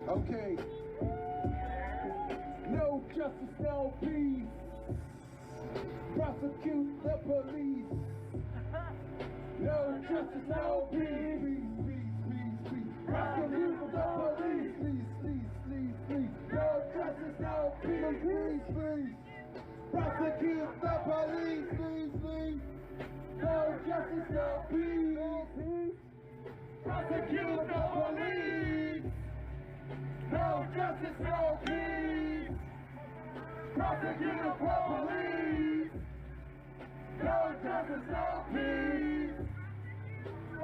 Okay. No justice, no peace. Prosecute the police. No justice, no peace. Peace. Prosecute the police. Please. No justice, no peace. Please. Prosecute the police. Please. No justice, no peace. Prosecute the police. No justice, no peace. Prosecute the police. No justice, no peace.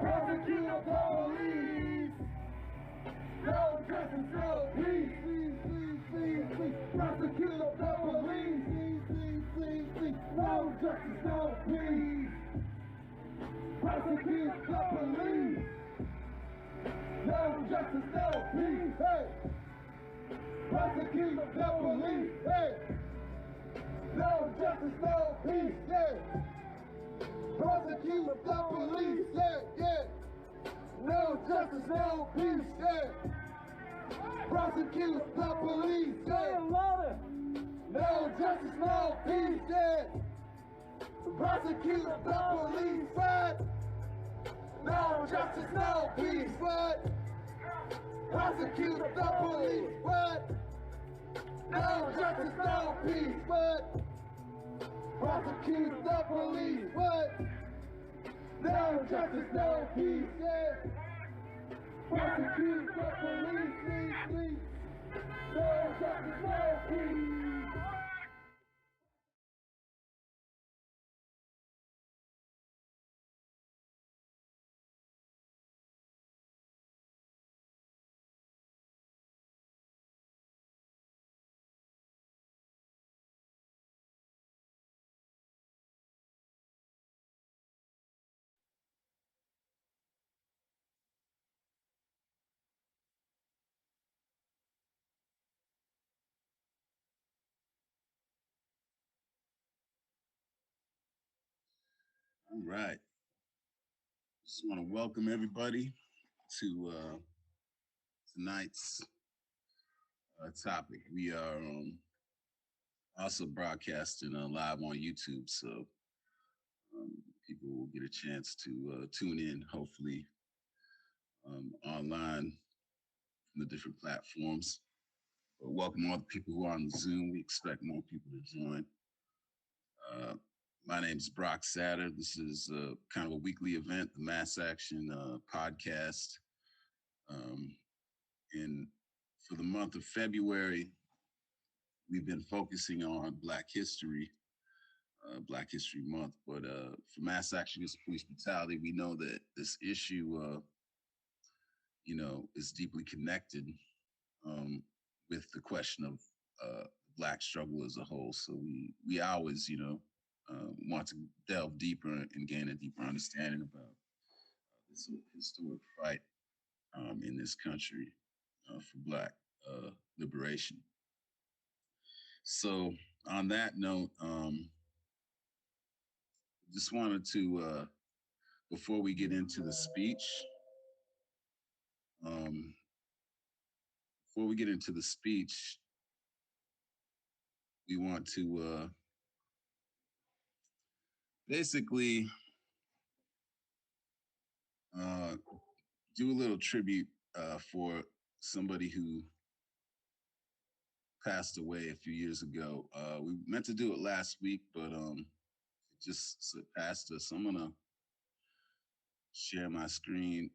Prosecute the police. No justice, no peace. Please. Prosecute the police. Please. No justice, no peace. Prosecute the police. No justice, no peace. Hey. Prosecute the police. Hey. No justice, no peace. Yeah. Prosecute the police. Yeah. No justice, no peace. Yeah. Prosecute the police. Yeah. No justice, no peace. Yeah. Prosecute the police. What? No justice, no peace. What? Prosecute the police. What? No justice, no peace. What? Prosecute the police. What? No justice, no peace. Yeah. Prosecute the police. Please. No justice, no peace. All right. Just want to welcome everybody to tonight's topic. We are also broadcasting live on YouTube, so people will get a chance to tune in, hopefully, online from the different platforms. But welcome all the people who are on Zoom. We expect more people to join. My name is Brock Satter. This is kind of a weekly event, the Mass Action podcast. And for the month of February, we've been focusing on Black History Month. But for Mass Action Against Police Brutality, we know that this issue, is deeply connected with the question of the Black struggle as a whole. So we always, want to delve deeper and gain a deeper understanding about this historic fight in this country for Black liberation. So on that note, just wanted to, before we get into the speech, we want to basically do a little tribute for somebody who passed away a few years ago. We meant to do it last week, but it just surpassed us. So I'm gonna share my screen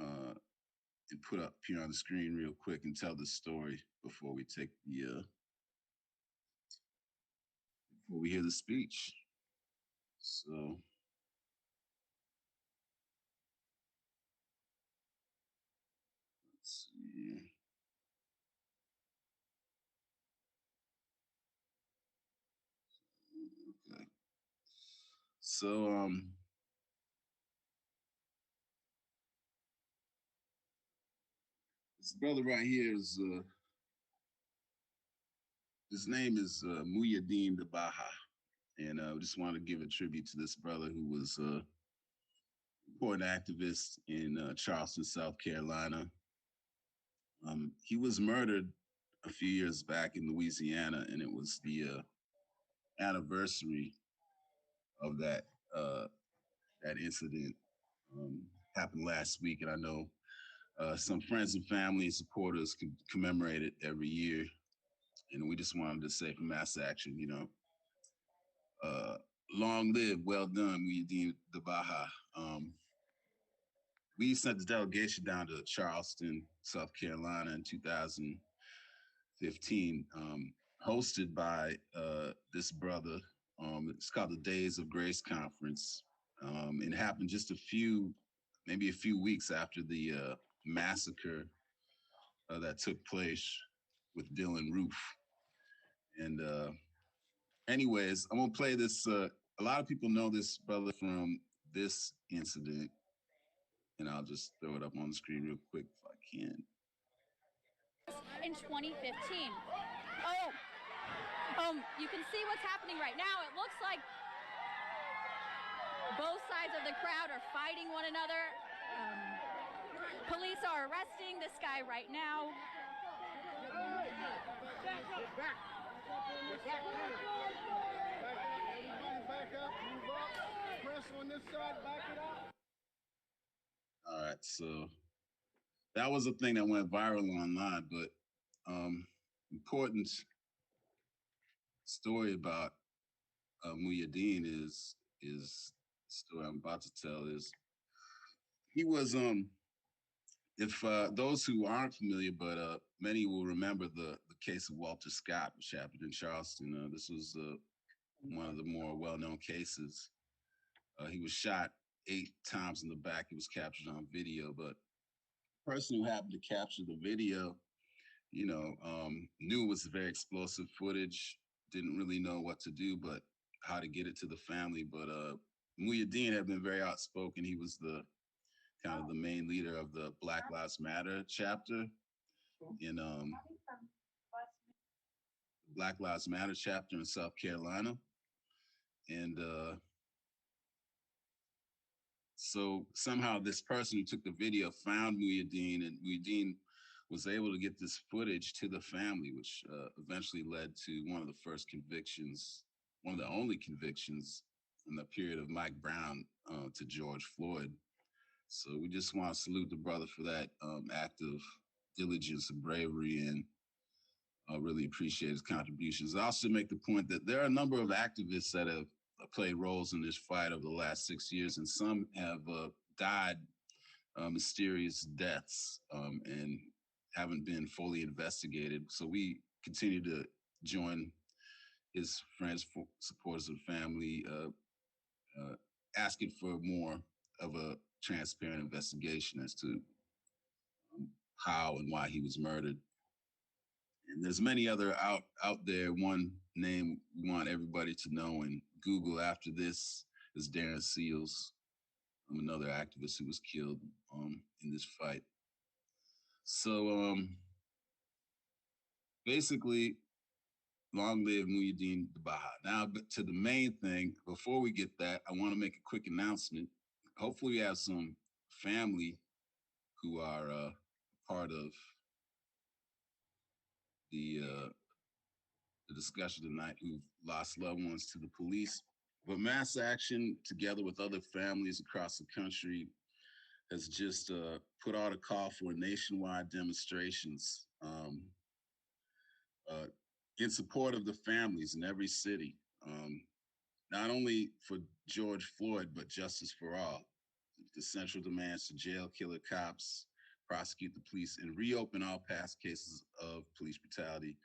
and put up here on the screen real quick and tell the story before we take the before we hear the speech. So let's see. Okay. So this brother right here is his name is Muhyiddin Dabaha, and I just want to give a tribute to this brother who was an important activist in Charleston, South Carolina. He was murdered a few years back in Louisiana, and it was the anniversary of that incident. Um, Happened last week, and I know some friends and family and supporters commemorate it every year. And we just wanted to say from Mass Action, uh, long live, well done, Muhyiddin the Baha. We sent the delegation down to Charleston, South Carolina in 2015, hosted by this brother. It's called the Days of Grace Conference. It happened just maybe a few weeks after the massacre that took place with Dylan Roof. And anyways, I'm gonna play this. A lot of people know this brother from this incident, and I'll just throw it up on the screen real quick if I can. In 2015. You can see what's happening right now. It looks like both sides of the crowd are fighting one another. Police are arresting this guy right now. Back up, move up, press on this side, back it up. All right, so that was a thing that went viral online, but important story about Muhyiddin is the story I'm about to tell is he was if those who aren't familiar, but many will remember the case of Walter Scott, which happened in Charleston. This was one of the more well-known cases. He was shot 8 times in the back. It was captured on video, but the person who happened to capture the video, knew it was very explosive footage, didn't really know what to do, but how to get it to the family. But Muhyiddin had been very outspoken. He was the kind of the main leader of the Black Lives Matter chapter in Black Lives Matter chapter in South Carolina. And so somehow this person who took the video found Muhyiddin, and Muhyiddin was able to get this footage to the family, which eventually led to one of the first convictions, one of the only convictions in the period of Mike Brown to George Floyd. So we just want to salute the brother for that act of diligence and bravery, and really appreciate his contributions. I also make the point that there are a number of activists that have played roles in this fight over the last 6 years, and some have died mysterious deaths and haven't been fully investigated. So we continue to join his friends, supporters, and family, asking for more of a transparent investigation as to how and why he was murdered. And there's many other out there. One name we want everybody to know and Google after this is Darren Seals, another activist who was killed in this fight. So basically, long live Muhyiddin the Baha. Now to the main thing, before we get that, I want to make a quick announcement. Hopefully we have some family who are part of the discussion tonight who've lost loved ones to the police. But Mass Action, together with other families across the country, has just put out a call for nationwide demonstrations in support of the families in every city, not only for George Floyd, but justice for all. The central demands to jail killer cops, prosecute the police, and reopen all past cases of police brutality.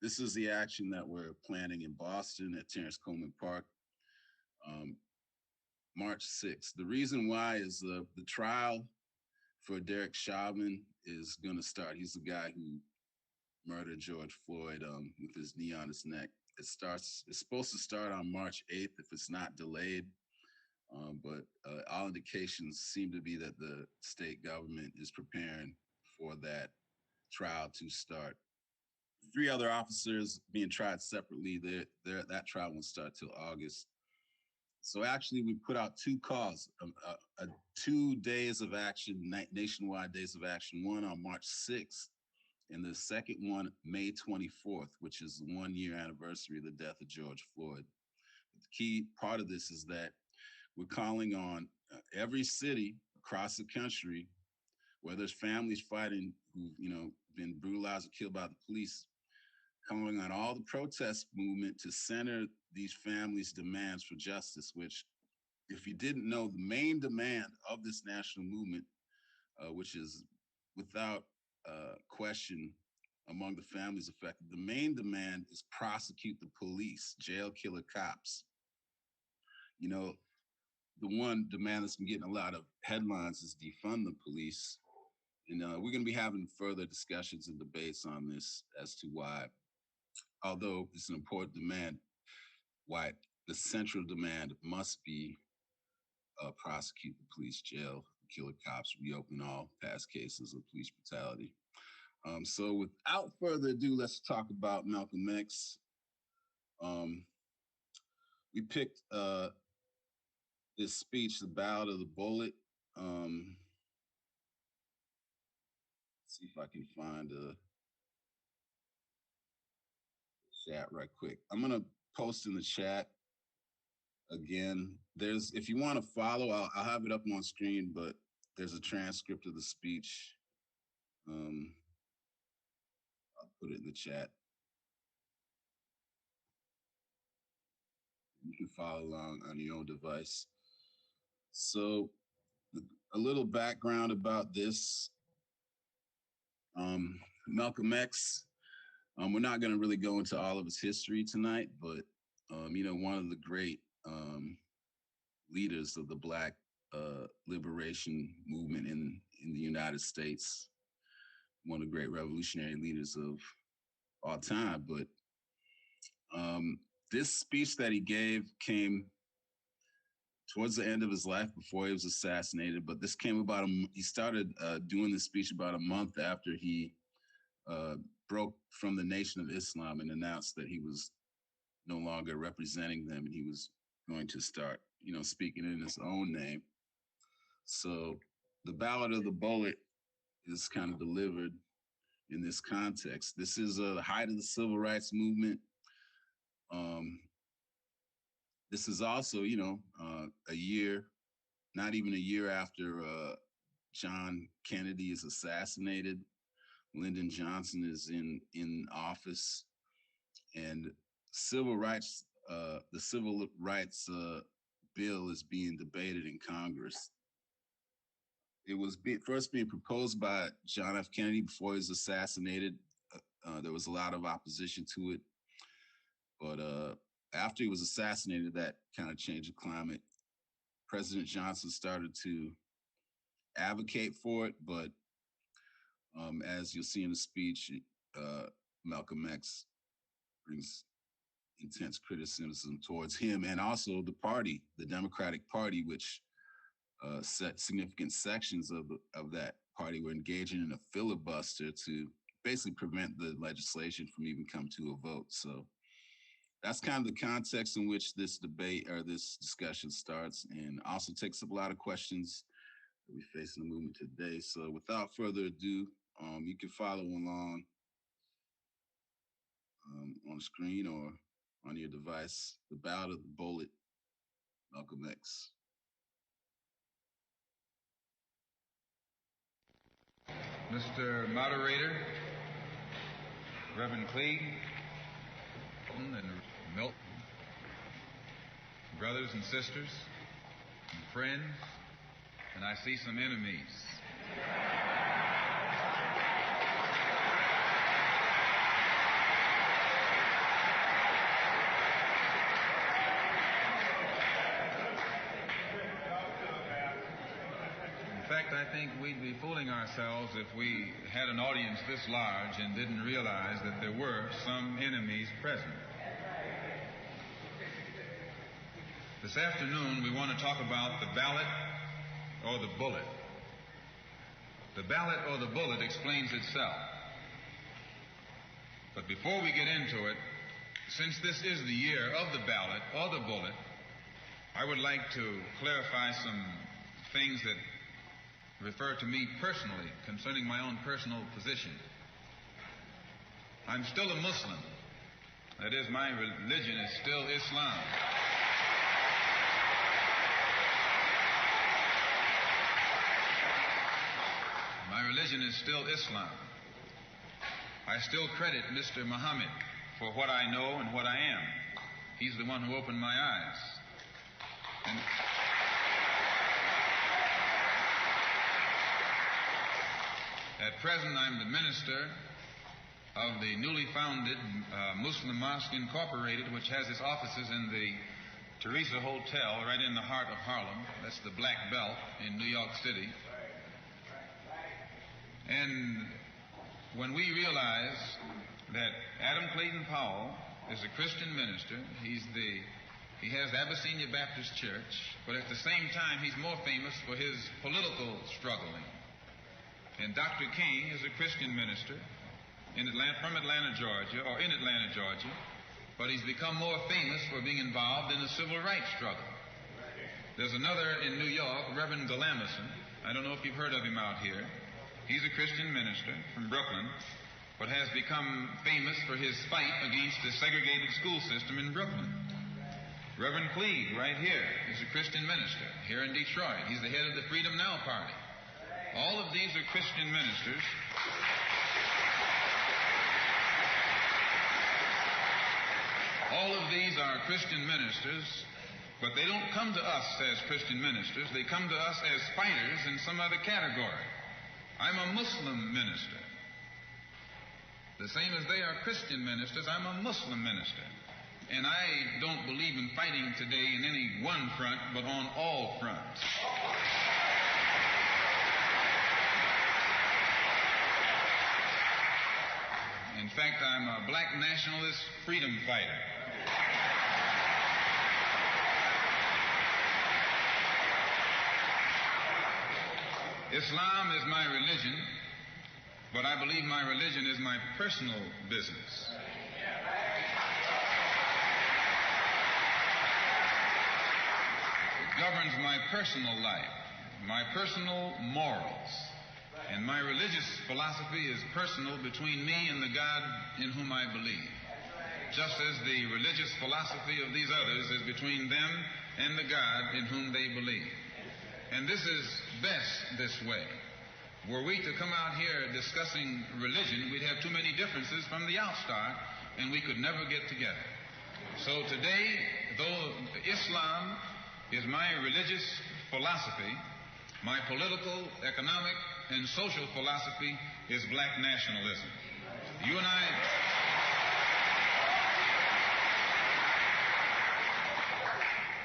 This is the action that we're planning in Boston at Terrence Coleman Park, March 6th. The reason why is the trial for Derek Chauvin is going to start. He's the guy who murdered George Floyd with his knee on his neck. It's supposed to start on March 8th if it's not delayed. But all indications seem to be that the state government is preparing for that trial to start. 3 other officers being tried separately. That trial won't start till August. So actually, we put out 2 calls, 2 days of action, nationwide days of action. One on March 6th and the second one, May 24th, which is the 1-year anniversary of the death of George Floyd. The key part of this is that we're calling on every city across the country where there's families fighting who've, been brutalized or killed by the police, calling on all the protest movement to center these families' demands for justice, which, if you didn't know, the main demand of this national movement, which is without question among the families affected, the main demand is prosecute the police, jail killer cops. The one demand that's been getting a lot of headlines is defund the police. And we're going to be having further discussions and debates on this as to why, although it's an important demand, why the central demand must be prosecute the police, jail killer cops, reopen all past cases of police brutality. So without further ado, let's talk about Malcolm X. We picked this speech, the Ballot of the Bullet. See if I can find a chat right quick. I'm gonna post in the chat again. If you want to follow, I'll have it up on screen, but there's a transcript of the speech. I'll put it in the chat. You can follow along on your own device. So a little background about this. Malcolm X, we're not going to really go into all of his history tonight, but one of the great leaders of the Black liberation movement in the United States, one of the great revolutionary leaders of all time. But this speech that he gave came towards the end of his life before he was assassinated. But this came about, he started doing this speech about a month after he broke from the Nation of Islam and announced that he was no longer representing them and he was going to start, speaking in his own name. So the Ballot of the Bullet is kind of delivered in this context. This is the height of the civil rights movement. This is also, a year, not even a year after John Kennedy is assassinated. Lyndon Johnson is in office, and the civil rights bill is being debated in Congress. It was first being proposed by John F. Kennedy before he was assassinated. There was a lot of opposition to it, but after he was assassinated, that kind of changed the climate. President Johnson started to advocate for it, but as you'll see in the speech, Malcolm X brings intense criticism towards him and also the party, the Democratic Party, which significant sections of that party were engaging in a filibuster to basically prevent the legislation from even coming to a vote. So that's kind of the context in which this debate or this discussion starts, and also takes up a lot of questions that we face in the movement today. So without further ado, you can follow along on the screen or on your device, the Ballot of the Bullet, Malcolm X. Mr. Moderator, Reverend Cleage, and Milton, brothers and sisters, and friends, and I see some enemies. In fact, I think we'd be fooling ourselves if we had an audience this large and didn't realize that there were some enemies present. This afternoon, we want to talk about the ballot or the bullet. The ballot or the bullet explains itself. But before we get into it, since this is the year of the ballot or the bullet, I would like to clarify some things that refer to me personally concerning my own personal position. I'm still a Muslim. That is, my religion is still Islam. My religion is still Islam. I still credit Mr. Muhammad for what I know and what I am. He's the one who opened my eyes. And at present, I'm the minister of the newly founded Muslim Mosque Incorporated, which has its offices in the Teresa Hotel right in the heart of Harlem. That's the Black Belt in New York City. And when we realize that Adam Clayton Powell is a Christian minister, he has the Abyssinia Baptist Church, but at the same time he's more famous for his political struggling. And Dr. King is a Christian minister from Atlanta, Georgia, or in Atlanta, Georgia, but he's become more famous for being involved in the civil rights struggle. There's another in New York, Reverend Galamison. I don't know if you've heard of him out here. He's a Christian minister from Brooklyn, but has become famous for his fight against the segregated school system in Brooklyn. Reverend Cleave, right here, is a Christian minister here in Detroit. He's the head of the Freedom Now Party. All of these are Christian ministers. All of these are Christian ministers, but they don't come to us as Christian ministers. They come to us as fighters in some other category. I'm a Muslim minister. The same as they are Christian ministers, I'm a Muslim minister. And I don't believe in fighting today in any one front, but on all fronts. In fact, I'm a black nationalist freedom fighter. Islam is my religion, but I believe my religion is my personal business. It governs my personal life, my personal morals, and my religious philosophy is personal between me and the God in whom I believe, just as the religious philosophy of these others is between them and the God in whom they believe. And this is best this way. Were we to come out here discussing religion, we'd have too many differences from the outstart, and we could never get together. So today, though Islam is my religious philosophy, my political, economic, and social philosophy is black nationalism. You and I...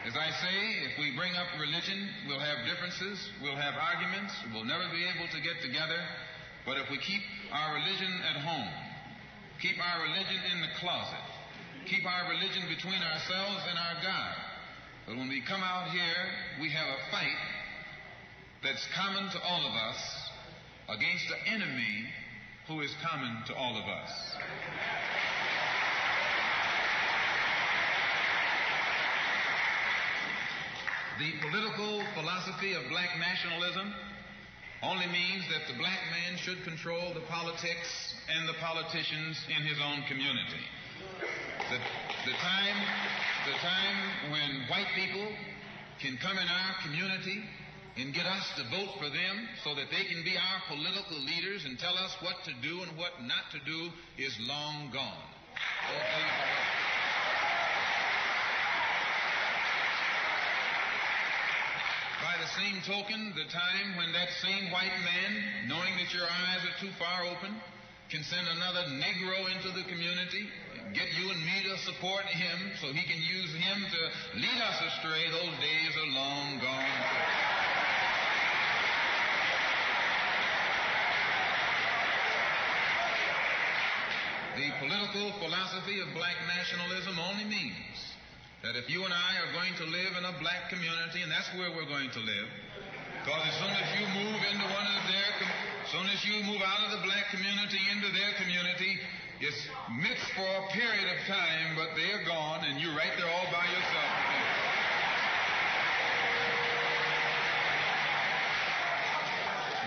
As I say, if we bring up religion, we'll have differences, we'll have arguments, we'll never be able to get together. But if we keep our religion at home, keep our religion in the closet, keep our religion between ourselves and our God, but when we come out here, we have a fight that's common to all of us against the enemy who is common to all of us. The political philosophy of black nationalism only means that the black man should control the politics and the politicians in his own community. The time when white people can come in our community and get us to vote for them so that they can be our political leaders and tell us what to do and what not to do is long gone. By the same token, the time when that same white man, knowing that your eyes are too far open, can send another Negro into the community, get you and me to support him so he can use him to lead us astray, those days are long gone. The political philosophy of black nationalism only means that if you and I are going to live in a black community, and that's where we're going to live, because as soon as you move into as soon as you move out of the black community into their community, it's mixed for a period of time, but they're gone, and you're right there all by yourself.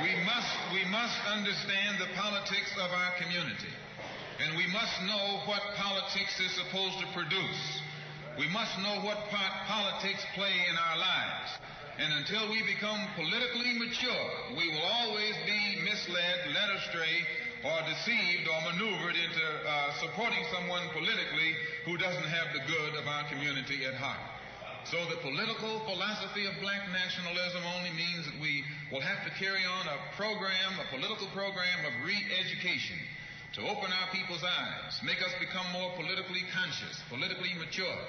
We must understand the politics of our community. And we must know what politics is supposed to produce. We must know what part politics play in our lives. And until we become politically mature, we will always be misled, led astray, or deceived or maneuvered into supporting someone politically who doesn't have the good of our community at heart. So the political philosophy of black nationalism only means that we will have to carry on a program, a political program of re-education to open our people's eyes, make us become more politically conscious, politically mature.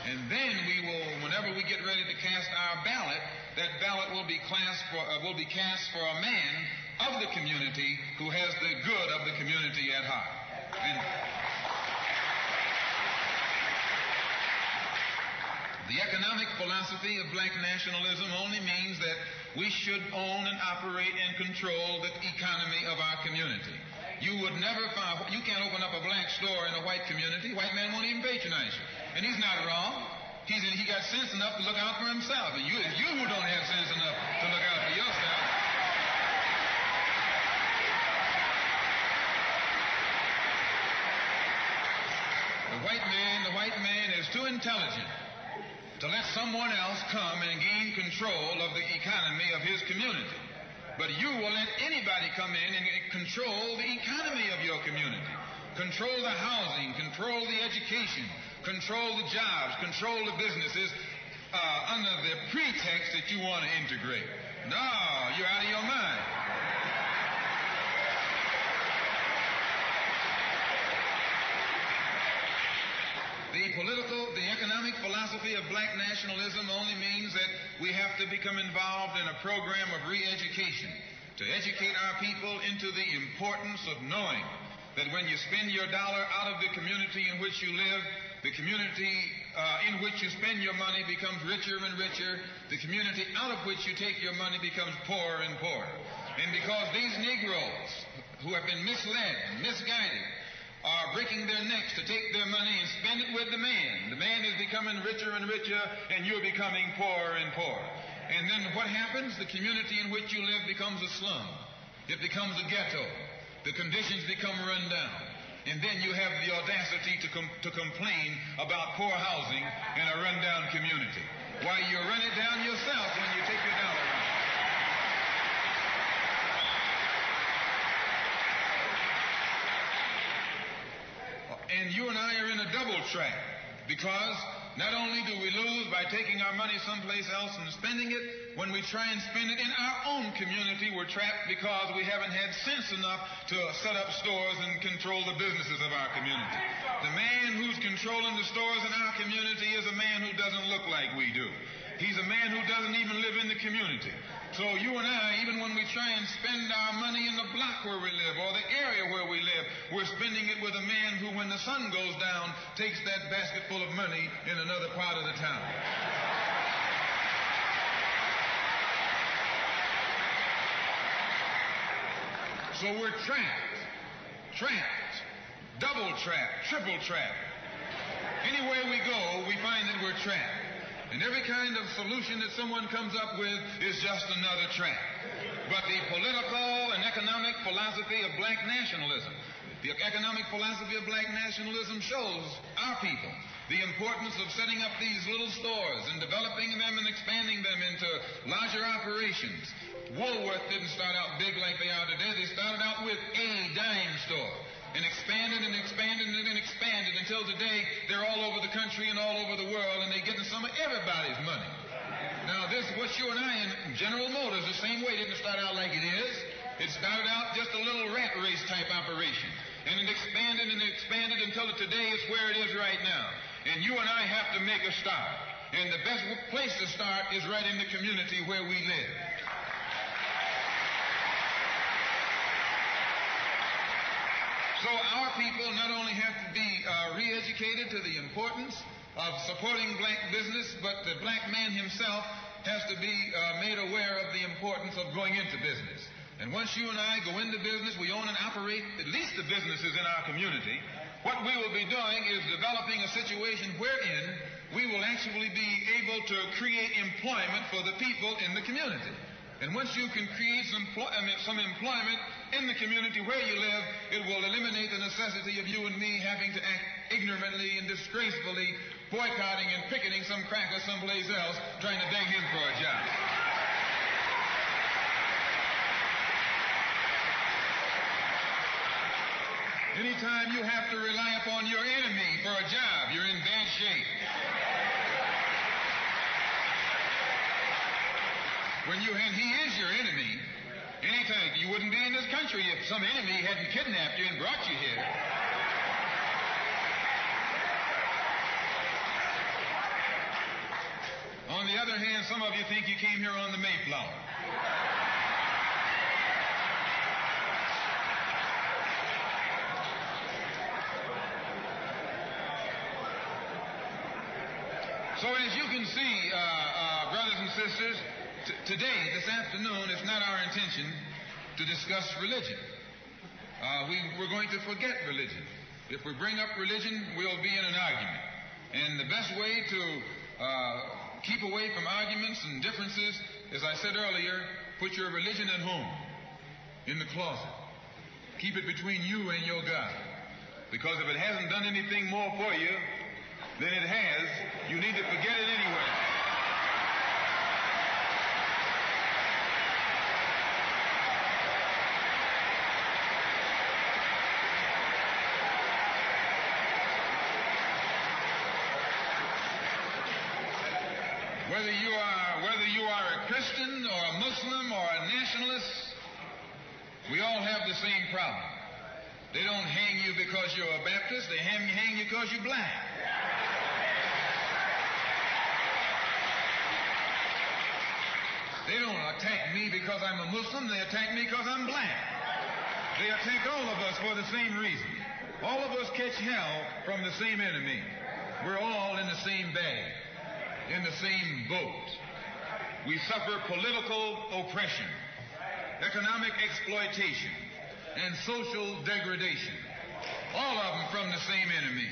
And then we will, whenever we get ready to cast our ballot, that ballot will be cast for a man of the community who has the good of the community at heart. And the economic philosophy of black nationalism only means that we should own and operate and control the economy of our community. You would never find, you can't open up a black store in a white community. White man won't even patronize you. And he's not wrong. He got sense enough to look out for himself. And you who don't have sense enough to look out for yourself. The white man is too intelligent to let someone else come and gain control of the economy of his community. But you will let anybody come in and control the economy of your community. Control the housing, control the education, control the jobs, control the businesses under the pretext that you want to integrate. No, you're out of your mind. The economic philosophy of black nationalism only means that we have to become involved in a program of re-education to educate our people into the importance of knowing that when you spend your dollar out of the community in which you live, the community in which you spend your money becomes richer and richer. The community out of which you take your money becomes poorer and poorer. And because these Negroes who have been misled and misguided are breaking their necks to take their money and spend it with the man. The man is becoming richer and richer, and you're becoming poorer and poorer. And then what happens? The community in which you live becomes a slum. It becomes a ghetto. The conditions become run down. And then you have the audacity to complain about poor housing in a run-down community. Why, you run it down yourself when you take your dollar out. And you and I are in a double trap, because not only do we lose by taking our money someplace else and spending it, when we try and spend it in our own community, we're trapped because we haven't had sense enough to set up stores and control the businesses of our community. The man who's controlling the stores in our community is a man who doesn't look like we do. He's a man who doesn't even live in the community. So you and I, even when we try and spend our money in the block where we live or the area where we live, we're spending it with a man who, when the sun goes down, takes that basket full of money in another part of the town. So we're trapped, double trapped, triple trapped. Anywhere we go, we find that we're trapped. And every kind of solution that someone comes up with is just another trap. But the political and economic philosophy of black nationalism, the economic philosophy of black nationalism shows our people the importance of setting up these little stores and developing them and expanding them into larger operations. Woolworth didn't start out big like they are today. They started out with a dime store and expanded and expanded and expanded until today they're all over the country and all over the world, and they're getting some of everybody's money. Now this, what you and I in General Motors, the same way, didn't start out like it is. It started out just a little rat race type operation, and it expanded and expanded until today it's where it is right now. And you and I have to make a start. And the best place to start is right in the community where we live. So our people not only have to be re-educated to the importance of supporting black business, but the black man himself has to be made aware of the importance of going into business. And once you and I go into business, we own and operate at least the businesses in our community. What we will be doing is developing a situation wherein we will actually be able to create employment for the people in the community. And once you can create some employment in the community where you live, it will eliminate the necessity of you and me having to act ignorantly and disgracefully, boycotting and picketing some cracker someplace else, trying to beg him for a job. Anytime you have to rely upon your enemy for a job, you're in bad shape. And he is your enemy. Anytime, you wouldn't be in this country if some enemy hadn't kidnapped you and brought you here. On the other hand, some of you think you came here on the Mayflower. So as you can see, brothers and sisters, today, this afternoon, it's not our intention to discuss religion. We're going to forget religion. If we bring up religion, we'll be in an argument. And the best way to keep away from arguments and differences, as I said earlier, put your religion at home, in the closet. Keep it between you and your God. Because if it hasn't done anything more for you than it has, you need to forget it anyway. Whether you are a Christian or a Muslim or a nationalist, we all have the same problem. They don't hang you because you're a Baptist, they hang you because you're black. They don't attack me because I'm a Muslim, they attack me because I'm black. They attack all of us for the same reason. All of us catch hell from the same enemy. We're all in the same bag, in the same boat. We suffer political oppression, economic exploitation, and social degradation. All of them from the same enemy.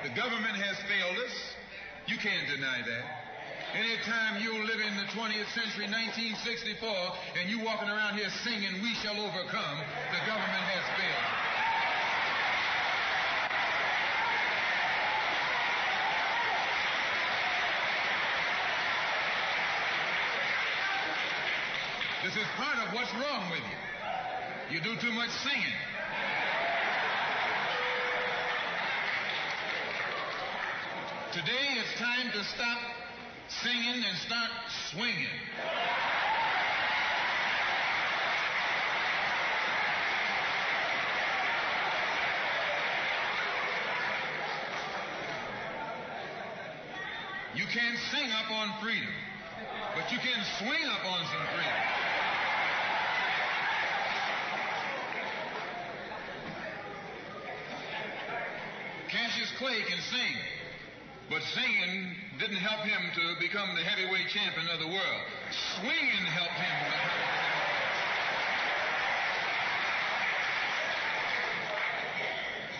The government has failed us. You can't deny that. Anytime you live in the 20th century, 1964, and you walking around here singing, "We shall overcome," the government has failed. This is part of what's wrong with you. You do too much singing. Today it's time to stop singing and start swinging. You can't sing up on freedom, but you can swing up on some freedom. Cassius Clay can sing, but singing didn't help him to become the heavyweight champion of the world. Swinging helped him.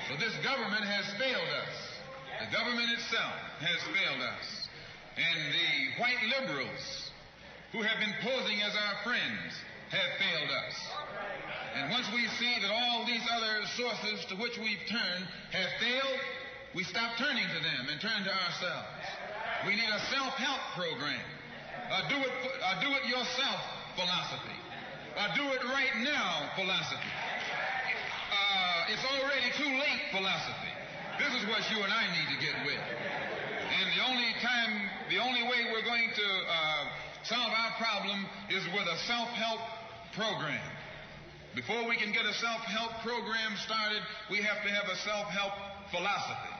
So this government has failed us. The government itself has failed us. And the white liberals who have been posing as our friends have failed us. And once we see that all these other sources to which we've turned have failed, we stop turning to them and turn to ourselves. We need a self-help program, a do-it-yourself philosophy, a do-it-right-now philosophy. It's already too late philosophy. This is what you and I need to get with. And the only way we're going to solve our problem is with a self-help program. Before we can get a self-help program started, we have to have a self-help philosophy.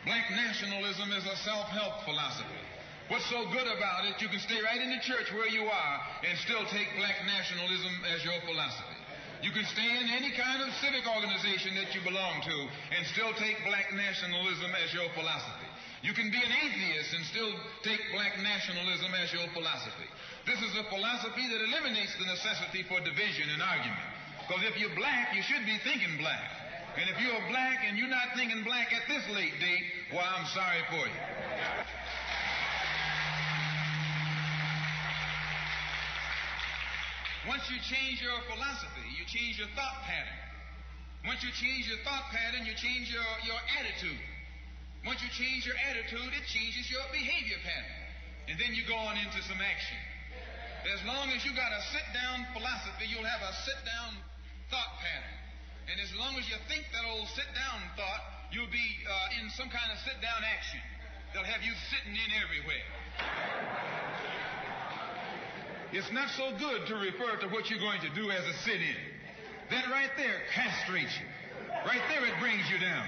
Black nationalism is a self-help philosophy. What's so good about it, you can stay right in the church where you are and still take black nationalism as your philosophy. You can stay in any kind of civic organization that you belong to and still take black nationalism as your philosophy. You can be an atheist and still take black nationalism as your philosophy. This is a philosophy that eliminates the necessity for division and argument. Because if you're black, you should be thinking black. And if you're black and you're not thinking black at this late date, well, I'm sorry for you. Once you change your philosophy, you change your thought pattern. Once you change your thought pattern, you change your attitude. Once you change your attitude, it changes your behavior pattern. And then you go on into some action. As long as you got a sit-down philosophy, you'll have a sit-down thought pattern. And as long as you think that old sit-down thought, you'll be in some kind of sit-down action. They'll have you sitting in everywhere. It's not so good to refer to what you're going to do as a sit-in. That right there castrates you. Right there it brings you down.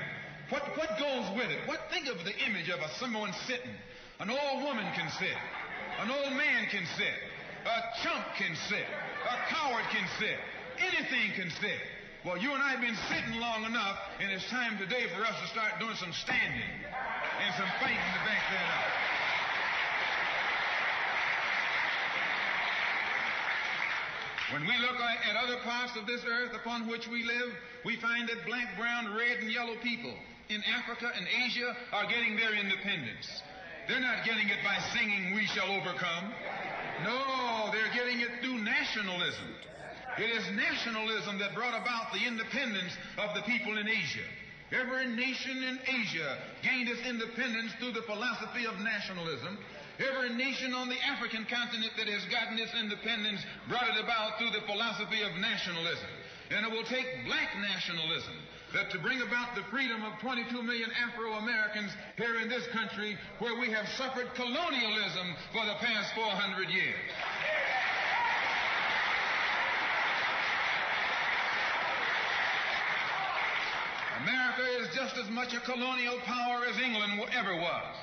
What goes with it? Think of the image of someone sitting. An old woman can sit. An old man can sit. A chump can sit. A coward can sit. Anything can sit. Well, you and I have been sitting long enough, and it's time today for us to start doing some standing and some fighting to back that up. When we look at other parts of this earth upon which we live, we find that black, brown, red, and yellow people in Africa and Asia are getting their independence. They're not getting it by singing, "We shall overcome." No, they're getting it through nationalism. It is nationalism that brought about the independence of the people in Asia. Every nation in Asia gained its independence through the philosophy of nationalism. Every nation on the African continent that has gotten its independence brought it about through the philosophy of nationalism. And it will take black nationalism that to bring about the freedom of 22 million Afro-Americans here in this country where we have suffered colonialism for the past 400 years. America is just as much a colonial power as England ever was.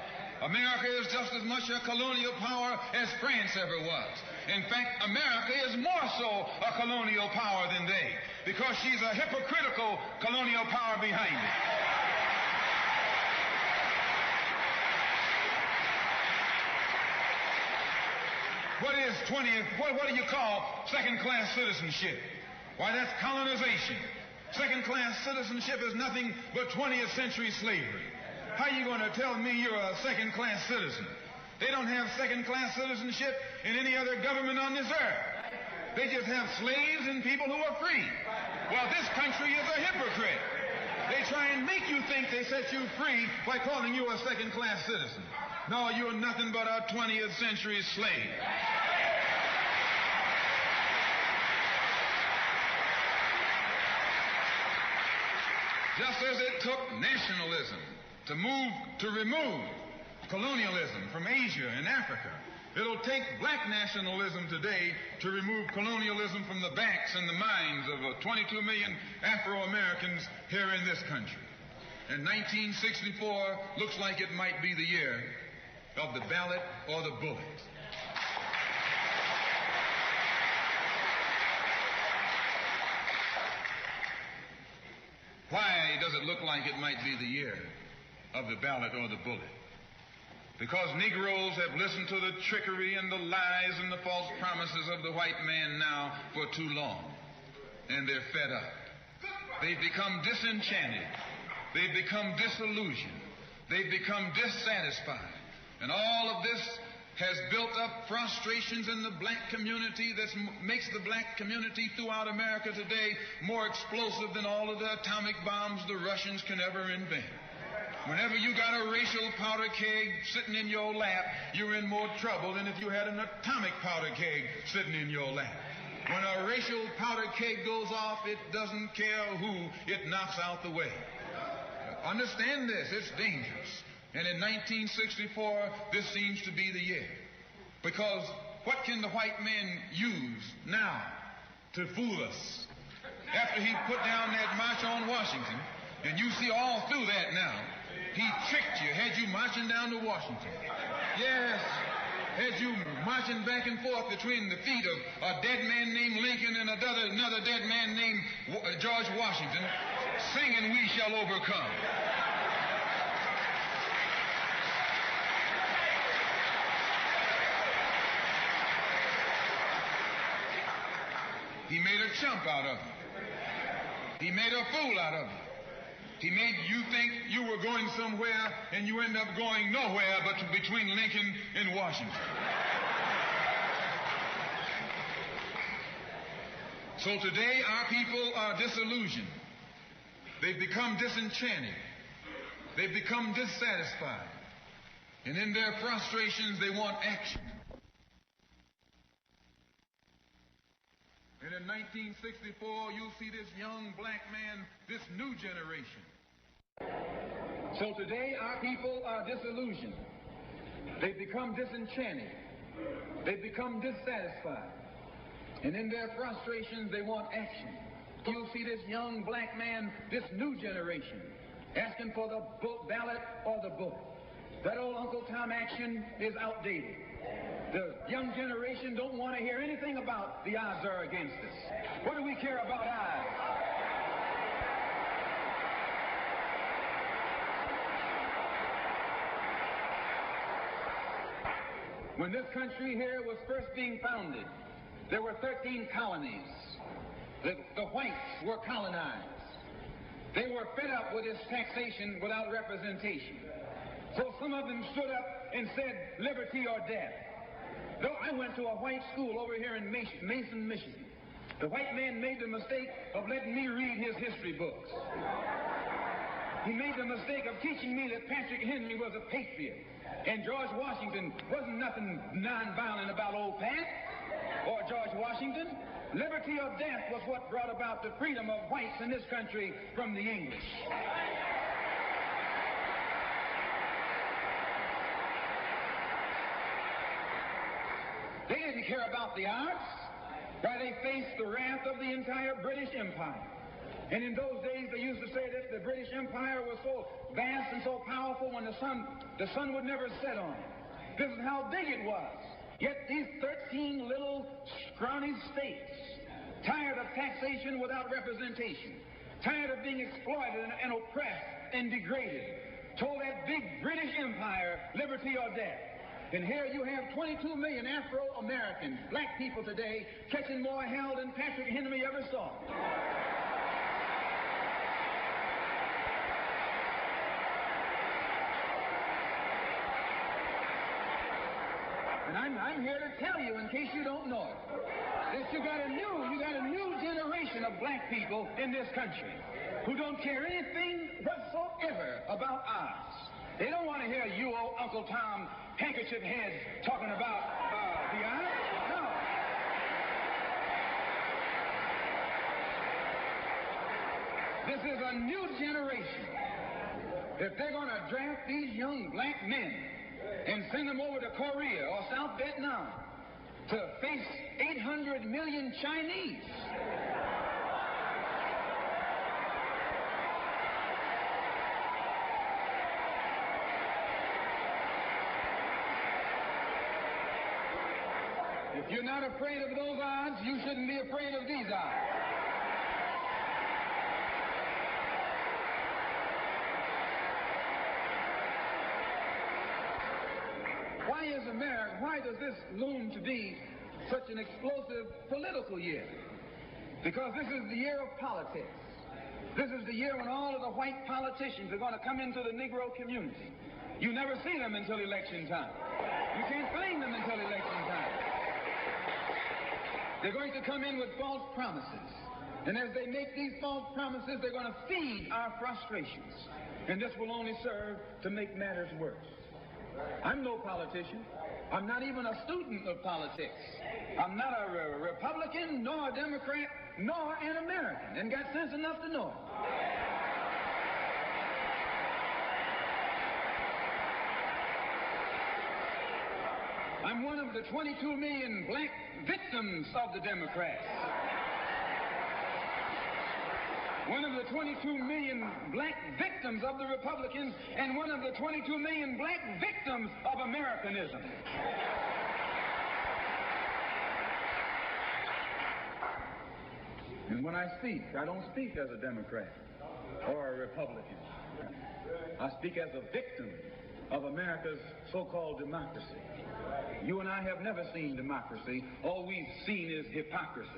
America is just as much a colonial power as France ever was. In fact, America is more so a colonial power than they, because she's a hypocritical colonial power behind it. What do you call second-class citizenship? Why, that's colonization. Second-class citizenship is nothing but 20th century slavery. How are you going to tell me you're a second-class citizen? They don't have second-class citizenship in any other government on this earth. They just have slaves and people who are free. Well, this country is a hypocrite. They try and make you think they set you free by calling you a second-class citizen. No, you're nothing but a 20th century slave. Just as it took nationalism to remove colonialism from Asia and Africa, it'll take black nationalism today to remove colonialism from the backs and the minds of 22 million Afro-Americans here in this country. And 1964 looks like it might be the year of the ballot or the bullet. Why does it look like it might be the year of the ballot or the bullet? Because Negroes have listened to the trickery and the lies and the false promises of the white man now for too long, and they're fed up. They've become disenchanted. They've become disillusioned. They've become dissatisfied. And all of this has built up frustrations in the black community that makes the black community throughout America today more explosive than all of the atomic bombs the Russians can ever invent. Whenever you got a racial powder keg sitting in your lap, you're in more trouble than if you had an atomic powder keg sitting in your lap. When a racial powder keg goes off, it doesn't care who it knocks out the way. Understand this, it's dangerous. And in 1964, this seems to be the year. Because what can the white man use now to fool us? After he put down that march on Washington, and you see all through that now, he tricked you, had you marching down to Washington. Yes, had you marching back and forth between the feet of a dead man named Lincoln and another dead man named George Washington, singing "We Shall Overcome." He made a chump out of you. He made a fool out of you. He made you think you were going somewhere, and you end up going nowhere but between Lincoln and Washington. So today our people are disillusioned. They've become disenchanted. They've become dissatisfied. And in their frustrations, they want action. And in 1964, you'll see this young black man, this new generation. So today our people are disillusioned. They've become disenchanted. They've become dissatisfied. And in their frustrations, they want action. You'll see this young black man, this new generation, asking for the ballot or the vote. That old Uncle Tom action is outdated. The young generation don't want to hear anything about the odds are against us. What do we care about odds? When this country here was first being founded, there were 13 colonies. The whites were colonized. They were fed up with this taxation without representation. So some of them stood up and said, liberty or death. Though I went to a white school over here in Mason, Michigan. The white man made the mistake of letting me read his history books. He made the mistake of teaching me that Patrick Henry was a patriot. And George Washington wasn't nothing nonviolent about old Pat or George Washington. Liberty or death was what brought about the freedom of whites in this country from the English. They didn't care about the arts. Why, they faced the wrath of the entire British Empire. And in those days, they used to say that the British Empire was so vast and so powerful when the sun would never set on it. This is how big it was. Yet these 13 little scrawny states, tired of taxation without representation, tired of being exploited and oppressed and degraded, told that big British Empire, liberty or death. And here you have 22 million Afro-Americans, black people today, catching more hell than Patrick Henry ever saw. And I'm here to tell you, in case you don't know it, that you got a new generation of black people in this country who don't care anything whatsoever about odds. They don't want to hear you old Uncle Tom handkerchief heads talking about the odds. No. This is a new generation. If they're going to draft these young black men and send them over to Korea or South Vietnam to face 800 million Chinese. If you're not afraid of those odds, you shouldn't be afraid of these odds. Why does this loom to be such an explosive political year? Because this is the year of politics. This is the year when all of the white politicians are going to come into the Negro community. You never see them until election time. You can't blame them until election time. They're going to come in with false promises. And as they make these false promises, they're going to feed our frustrations. And this will only serve to make matters worse. I'm no politician. I'm not even a student of politics. I'm not a Republican, nor a Democrat, nor an American, and got sense enough to know it. I'm one of the 22 million black victims of the Democrats. One of the 22 million black victims of the Republicans, and one of the 22 million black victims of Americanism. And when I speak, I don't speak as a Democrat or a Republican. I speak as a victim of America's so-called democracy. You and I have never seen democracy. All we've seen is hypocrisy.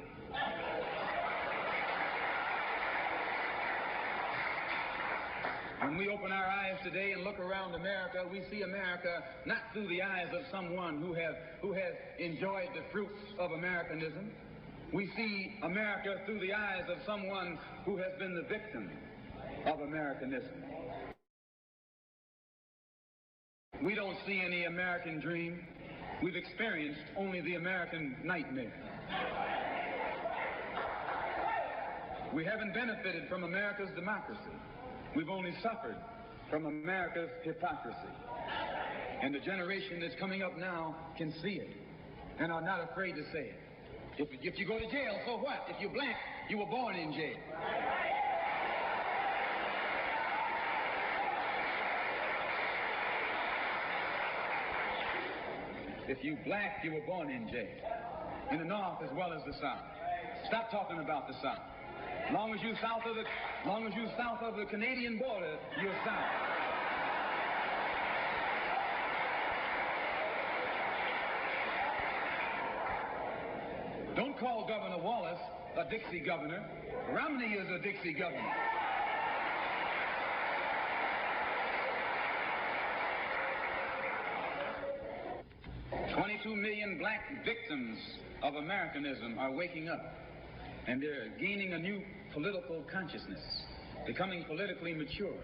When we open our eyes today and look around America, we see America not through the eyes of someone who has enjoyed the fruits of Americanism, We see America through the eyes of someone who has been the victim of Americanism. We don't see any American dream. We've experienced only the American nightmare. We haven't benefited from America's democracy. We've only suffered from America's hypocrisy. And the generation that's coming up now can see it and are not afraid to say it. If you go to jail, so what? If you're black, you were born in jail. If you black, you were born in jail. In the North as well as the South. Stop talking about the South. Long as you south of the Canadian border, you're South. Don't call Governor Wallace a Dixie governor. Romney is a Dixie governor. $22 million black victims of Americanism are waking up, and they're gaining a new political consciousness, becoming politically mature.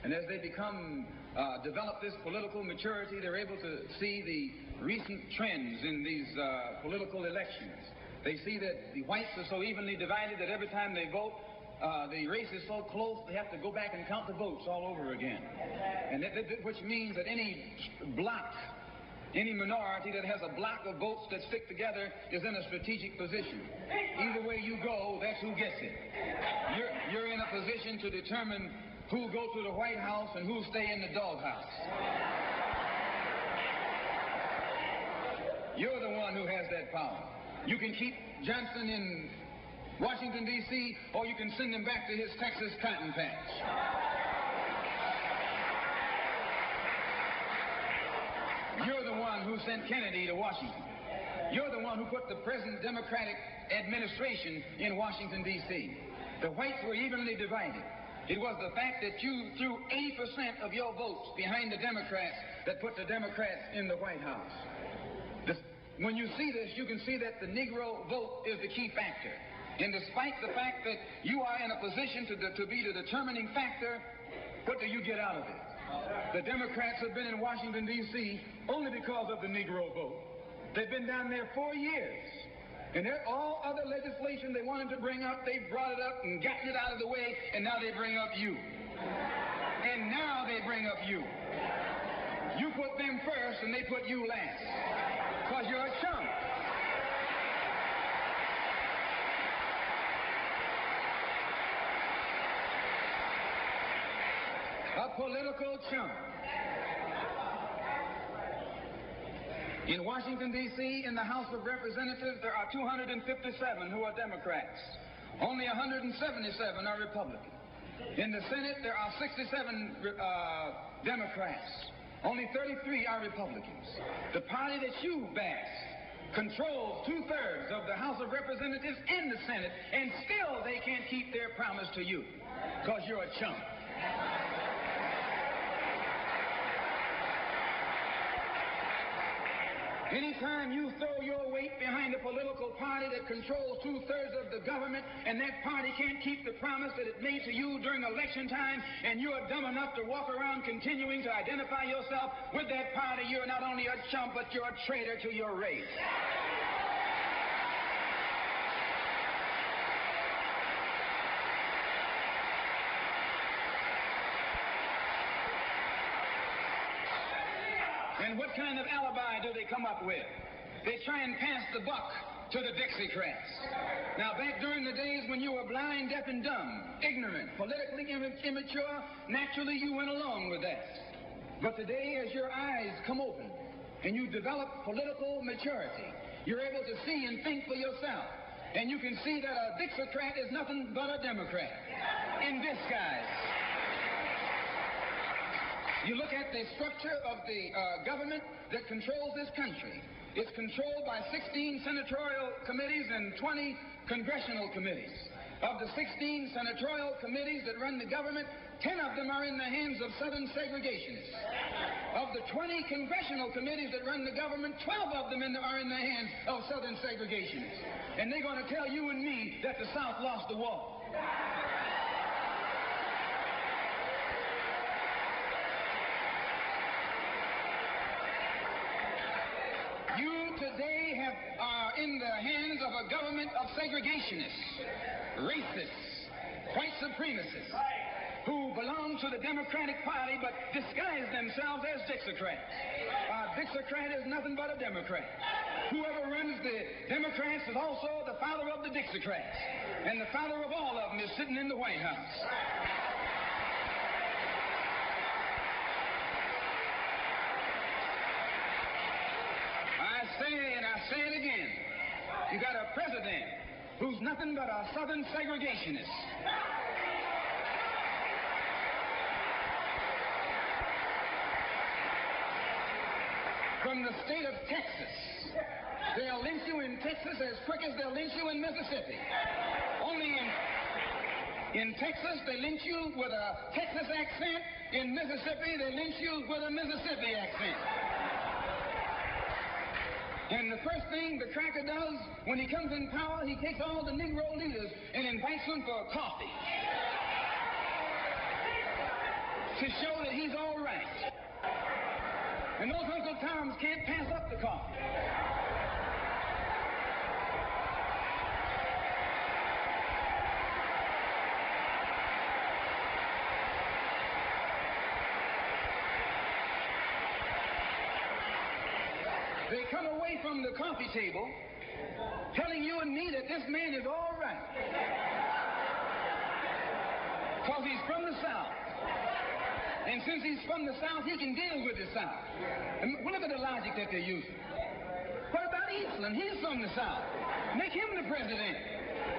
And as they develop this political maturity, they're able to see the recent trends in these political elections. They see that the whites are so evenly divided that every time they vote, the race is so close, they have to go back and count the votes all over again. And which means that any block, any minority that has a block of votes that stick together is in a strategic position. Either way you go, that's who gets it. You're in a position to determine who'll go to the White House and who'll stay in the doghouse. You're the one who has that power. You can keep Johnson in Washington, D.C., or you can send him back to his Texas cotton patch. You're the one who sent Kennedy to Washington. You're the one who put the present Democratic administration in Washington, D.C. The whites were evenly divided. It was the fact that you threw 80% of your votes behind the Democrats that put the Democrats in the White House. When you see this, you can see that the Negro vote is the key factor. And despite the fact that you are in a position to be the determining factor, what do you get out of it? The Democrats have been in Washington, D.C. only because of the Negro vote. They've been down there 4 years. And all other legislation they wanted to bring up, they brought it up and gotten it out of the way, and now they bring up you. And now they bring up you. You put them first, and they put you last. Because you're a chump. A political chump. In Washington, D.C., in the House of Representatives, there are 257 who are Democrats. Only 177 are Republicans. In the Senate, there are 67 Democrats. Only 33 are Republicans. The party that you back controls 2/3 of the House of Representatives and the Senate, and still they can't keep their promise to you because you're a chump. Anytime you throw your weight behind a political party that controls 2/3 of the government, and that party can't keep the promise that it made to you during election time, and you're dumb enough to walk around continuing to identify yourself with that party, you're not only a chump, but you're a traitor to your race. And what kind of alibi do they come up with? They try and pass the buck to the Dixiecrats. Now, back during the days when you were blind, deaf, and dumb, ignorant, politically immature, naturally you went along with that. But today, as your eyes come open and you develop political maturity, you're able to see and think for yourself. And you can see that a Dixiecrat is nothing but a Democrat in disguise. You look at the structure of the government that controls this country. It's controlled by 16 senatorial committees and 20 congressional committees. Of the 16 senatorial committees that run the government, 10 of them are in the hands of Southern segregationists. Of the 20 congressional committees that run the government, 12 of them are in the hands of Southern segregationists. And they're going to tell you and me that the South lost the war. You today are in the hands of a government of segregationists, racists, white supremacists, who belong to the Democratic Party but disguise themselves as Dixiecrats. A Dixiecrat is nothing but a Democrat. Whoever runs the Democrats is also the father of the Dixiecrats. And the father of all of them is sitting in the White House. I say it again. You got a president who's nothing but a Southern segregationist. From the state of Texas. They'll lynch you in Texas as quick as they'll lynch you in Mississippi. Only in Texas, they lynch you with a Texas accent. In Mississippi, they lynch you with a Mississippi accent. And the first thing the cracker does when he comes in power, he takes all the Negro leaders and invites them for coffee to show that he's all right. And those Uncle Toms can't pass up the coffee. They come away from the coffee table telling you and me that this man is all right. Because he's from the South. And since he's from the South, he can deal with the South. And look at the logic that they're using. What about Eastland? He's from the South. Make him the president.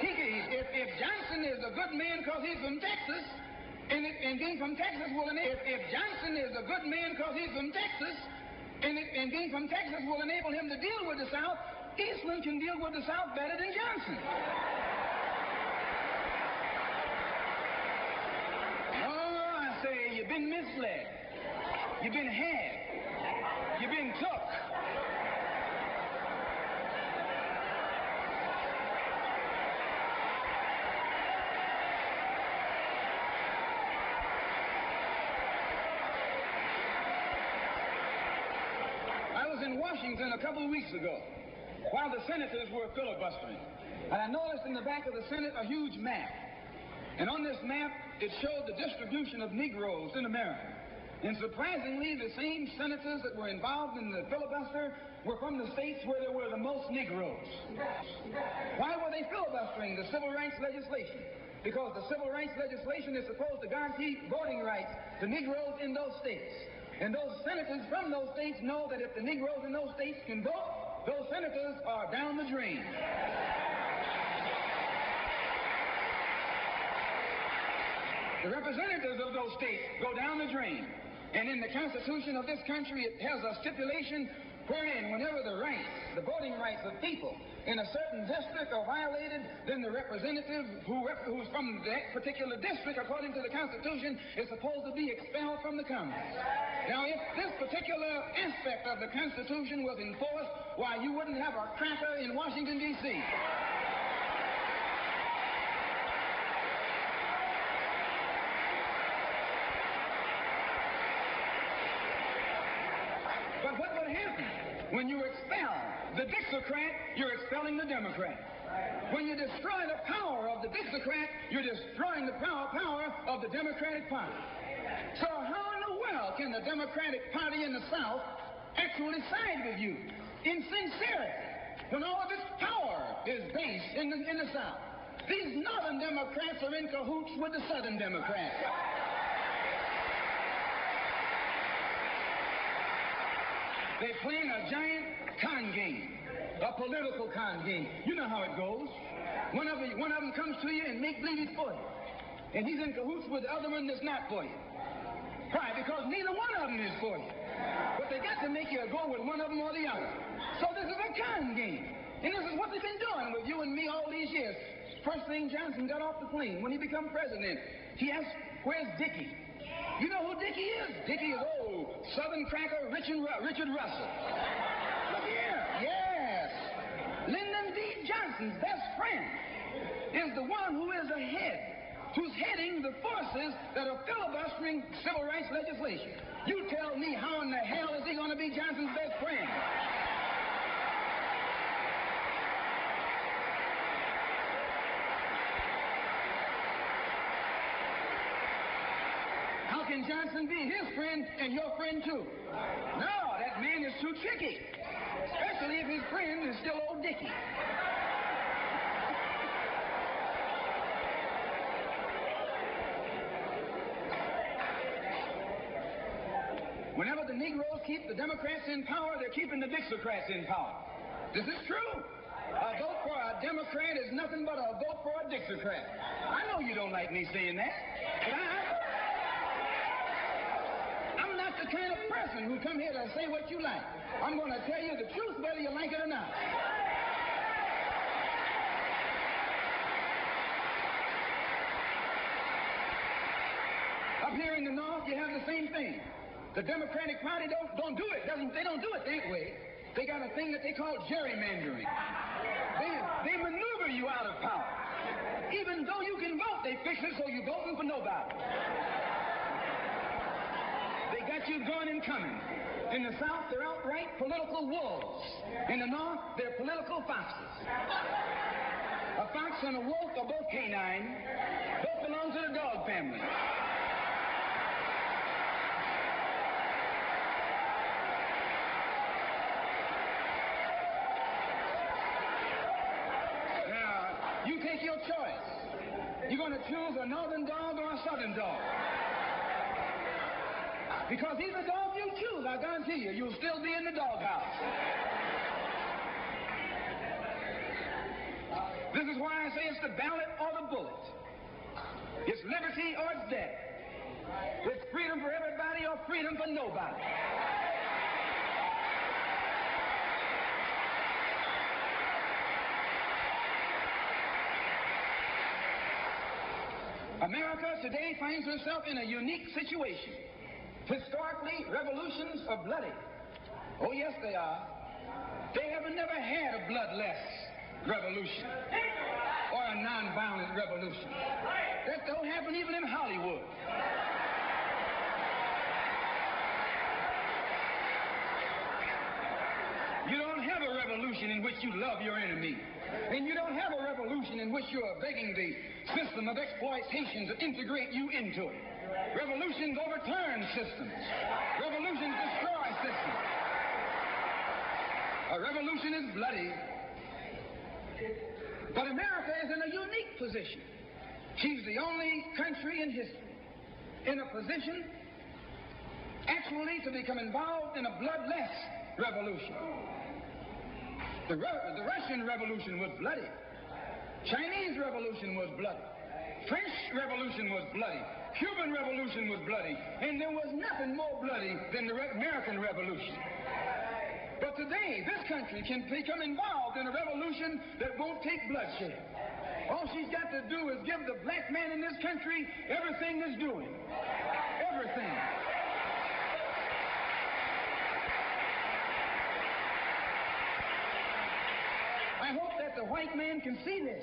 If Johnson is a good man because he's from Texas, and being from Texas will enable... If Johnson is a good man because he's from Texas, and being from Texas will enable him to deal with the South, Eastland can deal with the South better than Johnson. Oh, I say, you've been misled. You've been had. You've been took. In Washington a couple of weeks ago, while the senators were filibustering, and I noticed in the back of the Senate a huge map. And on this map, it showed the distribution of Negroes in America. And surprisingly, the same senators that were involved in the filibuster were from the states where there were the most Negroes. Why were they filibustering the civil rights legislation? Because the civil rights legislation is supposed to guarantee voting rights to Negroes in those states. And those senators from those states know that if the Negroes in those states can vote, those senators are down the drain. The representatives of those states go down the drain. And in the Constitution of this country, it has a stipulation wherein whenever the voting rights of people in a certain district are violated, then the representative who's from that particular district, according to the Constitution, is supposed to be expelled from the Congress. Now, if this particular aspect of the Constitution was enforced, why, you wouldn't have a cracker in Washington, D.C. But what would happen? When you expel the Dixiecrat, you're expelling the Democrat. When you destroy the power of the Dixiecrat, you're destroying the power of the Democratic Party. So how in the world can the Democratic Party in the South actually side with you in sincerity when all of its power is based in the South? These Northern Democrats are in cahoots with the Southern Democrats. They're playing a giant con game, a political con game. You know how it goes. One of them comes to you and make believe he's for you. And he's in cahoots with the other one that's not for you. Why? Because neither one of them is for you. But they got to make you go with one of them or the other. So this is a con game. And this is what they've been doing with you and me all these years. First thing Johnson got off the plane when he became president, he asked, "Where's Dickie?" You know who Dickie is? Dickie is old Southern cracker Richard Russell. Look here. Yes. Lyndon B. Johnson's best friend is the one who is who's heading the forces that are filibustering civil rights legislation. You tell me, how in the hell is he going to be Johnson's best friend? How can Johnson be his friend and your friend too? No, that man is too tricky. Especially if his friend is still old Dickie. Whenever the Negroes keep the Democrats in power, they're keeping the Dixiecrats in power. This is true. A vote for a Democrat is nothing but a vote for a Dixiecrat. I know you don't like me saying that, but I'm not the kind of person who come here to say what you like. I'm going to tell you the truth whether you like it or not. Up here in the North, you have the same thing. The Democratic Party don't do it. They don't do it that way. They got a thing that they call gerrymandering. They maneuver you out of power. Even though you can vote, they fix it so you're voting for nobody. They got you going and coming. In the South, they're outright political wolves. In the North, they're political foxes. A fox and a wolf are both canine. Both belong to the dog family. You take your choice. You're going to choose a northern dog or a southern dog. Because either dog you choose, I guarantee you, you'll still be in the doghouse. This is why I say it's the ballot or the bullet. It's liberty or it's death. It's freedom for everybody or freedom for nobody. America today finds herself in a unique situation. Historically, revolutions are bloody. Oh, yes, they are. They have never had a bloodless revolution or a nonviolent revolution. That don't happen even in Hollywood. You don't have a revolution in which you love your enemy. And you don't have a revolution in which you are begging the system of exploitation to integrate you into it. Revolutions overturn systems. Revolutions destroy systems. A revolution is bloody. But America is in a unique position. She's the only country in history in a position actually to become involved in a bloodless revolution. The Russian Revolution was bloody. Chinese Revolution was bloody. French Revolution was bloody. Cuban Revolution was bloody. And there was nothing more bloody than the American Revolution. But today, this country can become involved in a revolution that won't take bloodshed. All she's got to do is give the black man in this country everything that's doing. Everything. I hope that the white man can see this.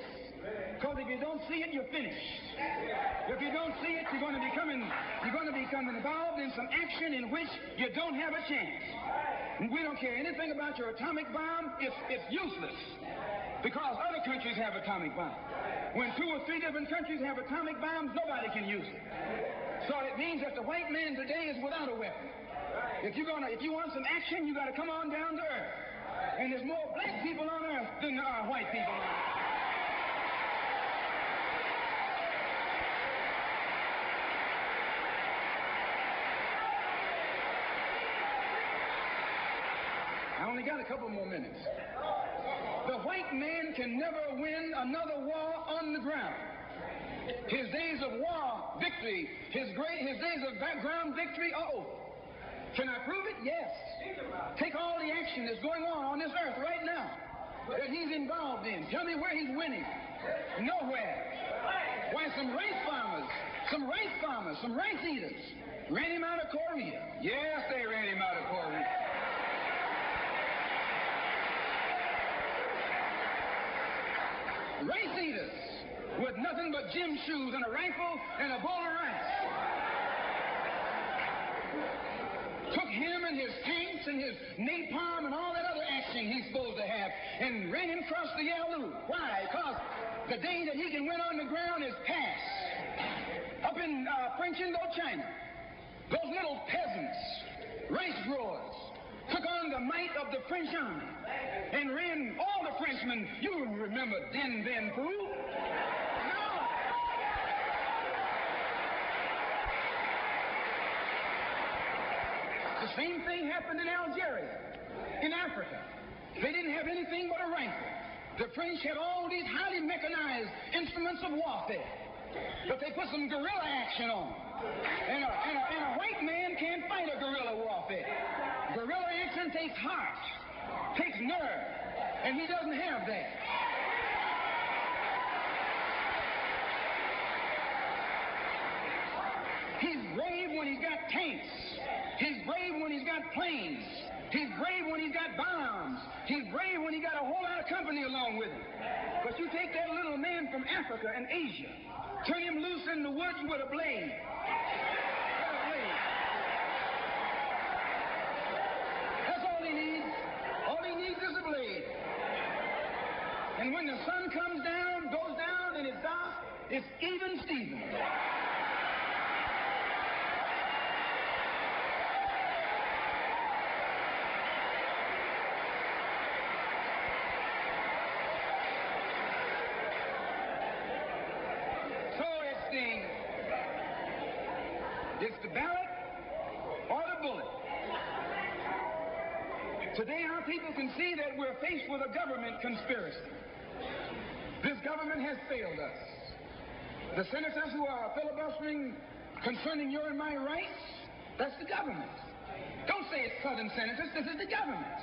Because if you don't see it, you're finished. If you don't see it, you're going to become involved in some action in which you don't have a chance. And we don't care anything about your atomic bomb. It's useless. Because other countries have atomic bombs. When 2 or 3 different countries have atomic bombs, nobody can use it. So it means that the white man today is without a weapon. If you want some action, you got to come on down to earth. And there's more black people on earth than there are white people on earth. I only got a couple more minutes. The white man can never win another war on the ground. His days of war victory, his days of ground victory are over. Can I prove it? Yes. Take all the action that's going on this earth right now that he's involved in. Tell me where he's winning. Nowhere. Why, some rice farmers, some rice eaters ran him out of Korea. Yes, they ran him out of Korea. Rice eaters with nothing but gym shoes and a rifle and a bowl of rice. Took him and his tanks and his napalm and all that other action he's supposed to have and ran him across the Yalu. Why? Because the day that he can win on the ground is past. Up in French Indochina, those little peasants, rice growers, took on the might of the French army and ran all the Frenchmen. You remember Dien Bien Phu? No. The same thing happened in Algeria, in Africa. They didn't have anything but a rifle. The French had all these highly mechanized instruments of warfare, but they put some guerrilla action on. And a white man can't fight a guerrilla warfare. Guerrilla action takes heart, takes nerve, and he doesn't have that. He's brave when he's got tanks. He's brave when he's got planes. He's brave when he's got bombs. He's brave when he got a whole lot of company along with him. But you take that little man from Africa and Asia, turn him loose in the woods with a blade. That's all he needs. All he needs is a blade. And when the sun comes down, goes down, and it's dark, it's even Steven. It's the ballot or the bullet. Today our people can see that we're faced with a government conspiracy. This government has failed us. The senators who are filibustering concerning your and my rights, that's the government. Don't say it's Southern senators, this is the government.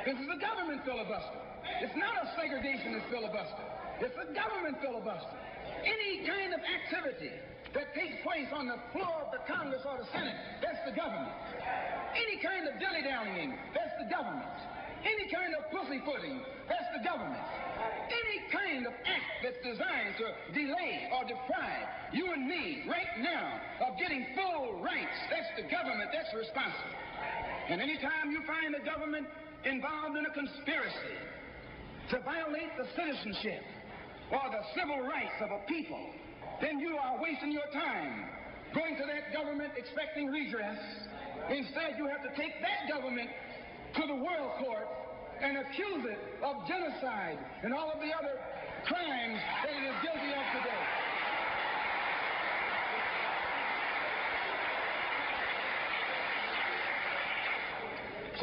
This is a government filibuster. It's not a segregationist filibuster. It's a government filibuster. Any kind of activity that takes place on the floor of the Congress or the Senate, that's the government. Any kind of dilly-dallying, that's the government. Any kind of pussyfooting, that's the government. Any kind of act that's designed to delay or deprive you and me right now of getting full rights, that's the government that's responsible. And anytime you find the government involved in a conspiracy to violate the citizenship or the civil rights of a people, then you are wasting your time going to that government expecting redress. Instead, you have to take that government to the World Court and accuse it of genocide and all of the other crimes that it is guilty of today.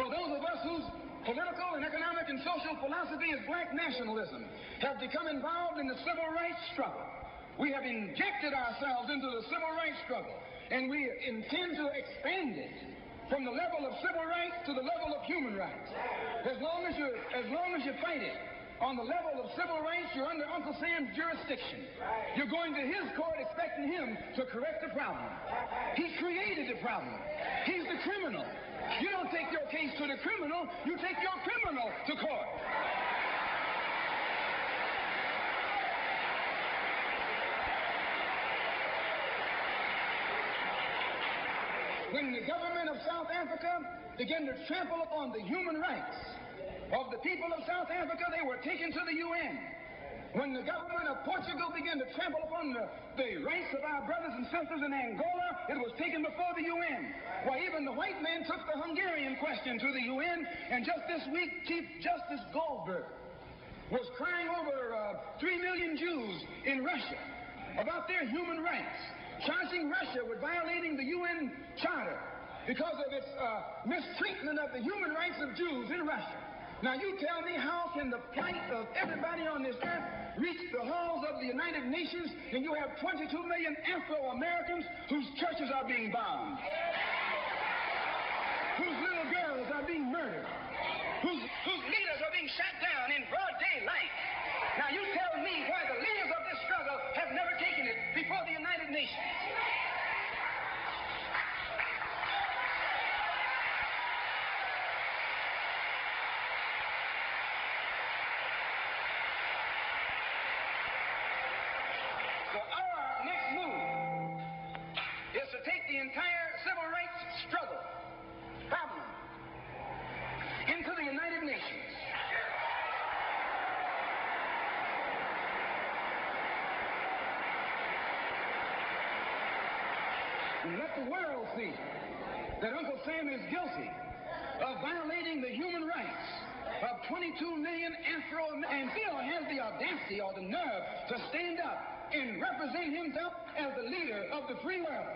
So those of us whose political and economic and social philosophy is black nationalism have become involved in the civil rights struggle. We have injected ourselves into the civil rights struggle, and we intend to expand it from the level of civil rights to the level of human rights. As long as you fight it on the level of civil rights, you're under Uncle Sam's jurisdiction. You're going to his court expecting him to correct the problem. He created the problem. He's the criminal. You don't take your case to the criminal, you take your criminal to court. When the government of South Africa began to trample upon the human rights of the people of South Africa, they were taken to the UN. When the government of Portugal began to trample upon the rights of our brothers and sisters in Angola, it was taken before the UN. Why, even the white man took the Hungarian question to the UN, and just this week, Chief Justice Goldberg was crying over 3 million Jews in Russia about their human rights, charging Russia with violating the UN Charter because of its mistreatment of the human rights of Jews in Russia. Now you tell me, how can the plight of everybody on this earth reach the halls of the United Nations and you have 22 million Afro-Americans whose churches are being bombed, whose little girls are being murdered, whose leaders are being shot down in broad daylight? Now you tell me why the leaders of this struggle have never taken it before the United Nations. So our next move is to take the entire civil rights struggle problem into the United Nations. And let the world see that Uncle Sam is guilty of violating the human rights of 22 million Afro-Americans and still has the audacity or the nerve to stand up and represent himself as the leader of the free world.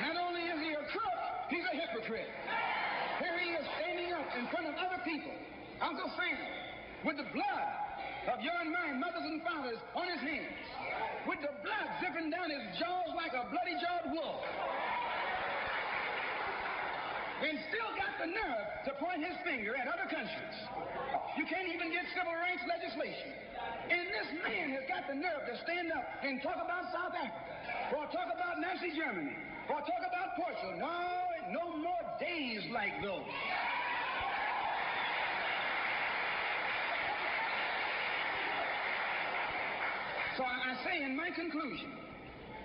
Not only is he a crook, he's a hypocrite. Here he is standing up in front of other people, Uncle Sam, with the blood of your and my mothers and fathers on his hands, with the blood dripping down his jaws like a bloody-jawed wolf, and still got the nerve to point his finger at other countries. You can't even get civil rights legislation. And this man has got the nerve to stand up and talk about South Africa, or talk about Nazi Germany, or talk about Portugal. No more days like those. So I say in my conclusion,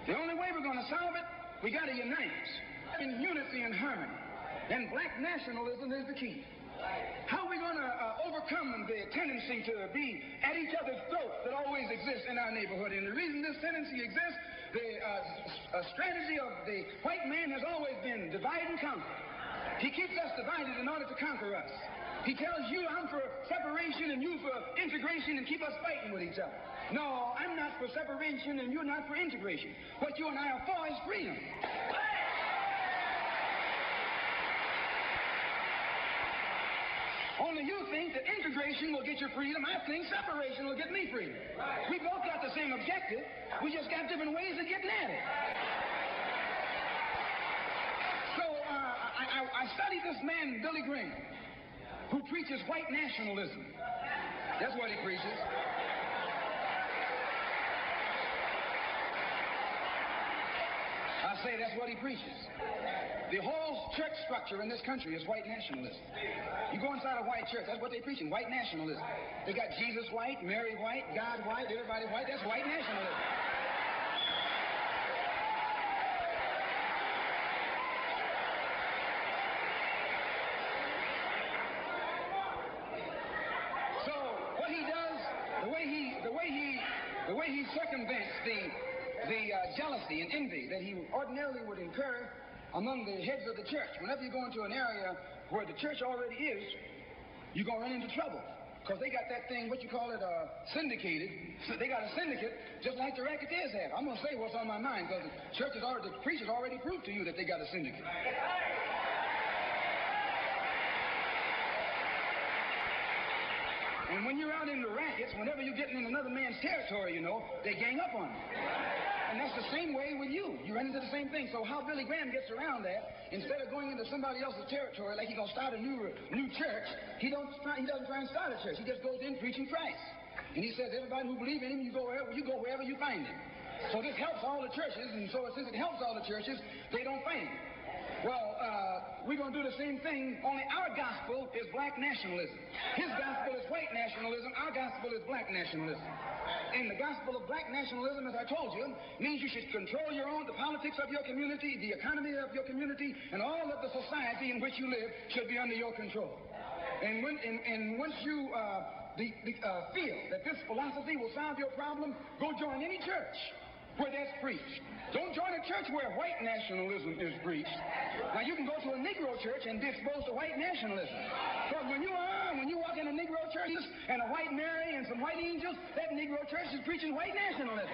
the only way we're going to solve it, we got to unite in unity and harmony. And black nationalism is the key. How are we going to overcome the tendency to be at each other's throats that always exists in our neighborhood? And the reason this tendency exists, the strategy of the white man has always been divide and conquer. He keeps us divided in order to conquer us. He tells you I'm for separation and you for integration and keep us fighting with each other. No, I'm not for separation and you're not for integration. What you and I are for is freedom. Only you think that integration will get you freedom. I think separation will get me freedom. We both got the same objective. We just got different ways of getting at it. So I studied this man, Billy Graham, who preaches white nationalism. That's what he preaches. I say that's what he preaches. The whole church structure in this country is white nationalism. You go inside a white church, that's what they're preaching, white nationalism. They got Jesus white, Mary white, God white, everybody white. That's white nationalism. So what he does, the way he circumvents the jealousy and envy that he ordinarily would incur among the heads of the church. Whenever you go into an area where the church already is, you're going to run into trouble. Because they got that thing, what you call it, syndicated. They got a syndicate, just like the racketeers have. I'm going to say what's on my mind, because the preachers already proved to you that they got a syndicate. And when you're out in the rackets, whenever you're getting in another man's territory, you know, they gang up on you. And that's the same way with you. You run into the same thing. So how Billy Graham gets around that, instead of going into somebody else's territory like he's going to start a new church, he doesn't try and start a church. He just goes in preaching Christ. And he says, everybody who believes in him, you go wherever you find him. So this helps all the churches, and so since it helps all the churches, they don't fight him. Well, we're going to do the same thing, only our gospel is black nationalism. His gospel is white nationalism. Our gospel is black nationalism. And the gospel of black nationalism, as I told you, means you should control the politics of your community, the economy of your community, and all of the society in which you live should be under your control. And once you feel that this philosophy will solve your problem, go join any church where that's preached. Don't join a church where white nationalism is preached. Now, you can go to a Negro church and be exposed to white nationalism. But when you walk in a Negro church and a white Mary and some white angels, that Negro church is preaching white nationalism.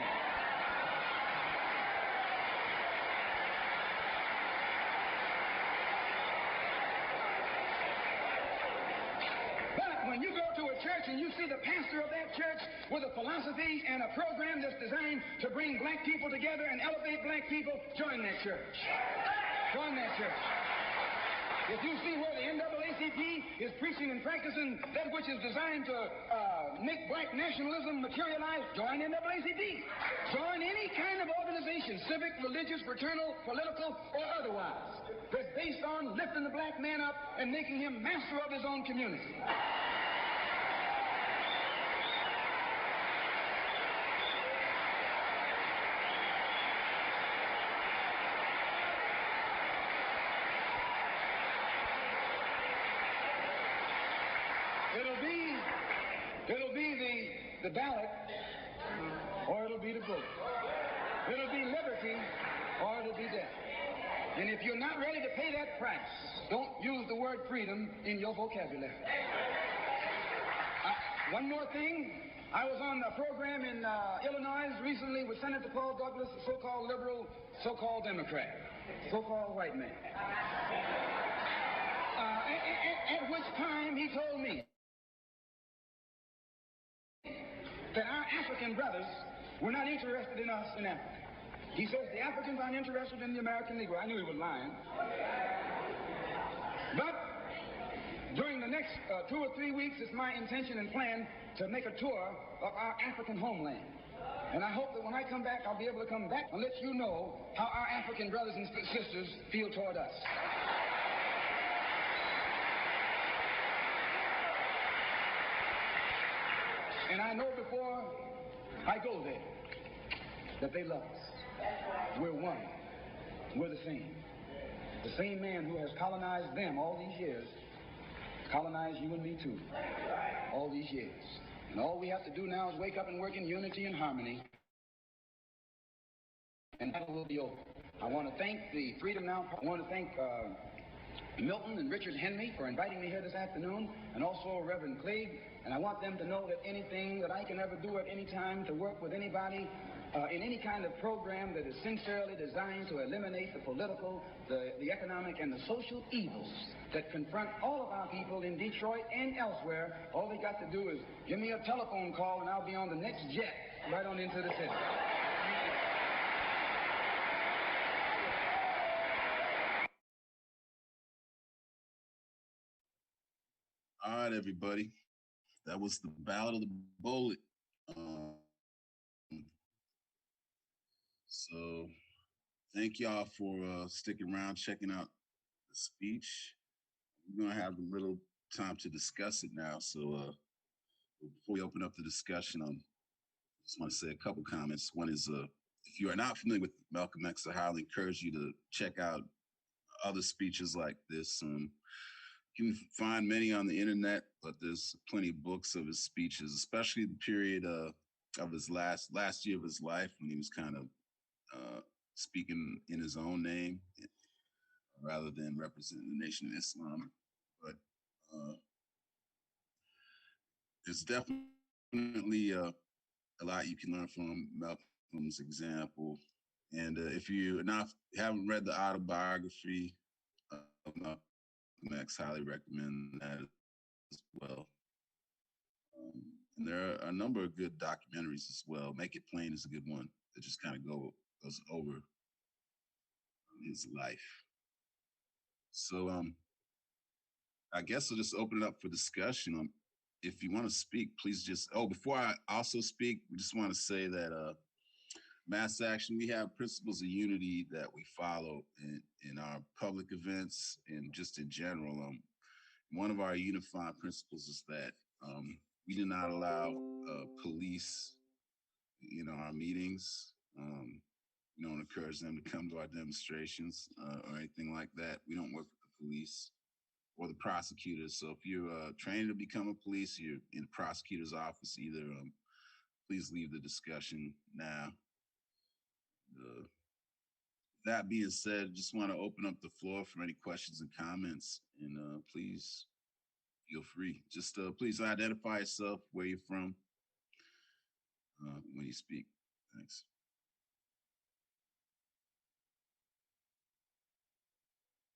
When you go to a church and you see the pastor of that church with a philosophy and a program that's designed to bring black people together and elevate black people, join that church. Join that church. If you see where the NAACP is preaching and practicing that which is designed to make black nationalism materialize, join NAACP. Join any kind of organization, civic, religious, fraternal, political, or otherwise, that's based on lifting the black man up and making him master of his own community. It'll be the ballot, or it'll be the vote. It'll be liberty, or it'll be death. And if you're not ready to pay that price, don't use the word freedom in your vocabulary. One more thing. I was on a program in Illinois recently with Senator Paul Douglas, a so-called liberal, so-called Democrat, so-called white man. At which time he told me that our African brothers were not interested in us in Africa. He says the Africans aren't interested in the American Negro. I knew he was lying. But during the next 2 or 3 weeks, it's my intention and plan to make a tour of our African homeland. And I hope that when I come back, I'll be able to come back and let you know how our African brothers and sisters feel toward us. And I know before I go there that they love us. We're one. We're the same. The same man who has colonized them all these years colonized you and me too. All these years. And all we have to do now is wake up and work in unity and harmony. And that will be over. I want to thank the Freedom Now. I want to thank Milton and Richard Henry for inviting me here this afternoon, and also Reverend Clegg. And I want them to know that anything that I can ever do at any time to work with anybody in any kind of program that is sincerely designed to eliminate the political, the economic, and the social evils that confront all of our people in Detroit and elsewhere, all they got to do is give me a telephone call and I'll be on the next jet right on into the city. All right, everybody. That was the Ballot of the Bullet. So thank y'all for sticking around, checking out the speech. We're going to have a little time to discuss it now. So before we open up the discussion, I just want to say a couple comments. One is, if you are not familiar with Malcolm X, I highly encourage you to check out other speeches like this. You can find many on the internet, but there's plenty of books of his speeches, especially the period of his last year of his life when he was kind of speaking in his own name rather than representing the Nation of Islam. But there's definitely a lot you can learn from Malcolm's example. And if you haven't read the autobiography of Malcolm X, highly recommend that as well. And there are a number of good documentaries as well. Make It Plain is a good one that just kind of goes over his life. So I guess I'll just open it up for discussion. If you want to speak, please just, before I also speak, we just want to say that Mass Action, we have principles of unity that we follow in our public events and just in general. One of our unifying principles is that we do not allow police in our meetings. We don't encourage them to come to our demonstrations or anything like that. We don't work with the police or the prosecutors. So if you're trained to become a police, you're in the prosecutor's office, either please leave the discussion now. That being said, just want to open up the floor for any questions and comments, and please feel free. Just please identify yourself, where you're from, when you speak. Thanks.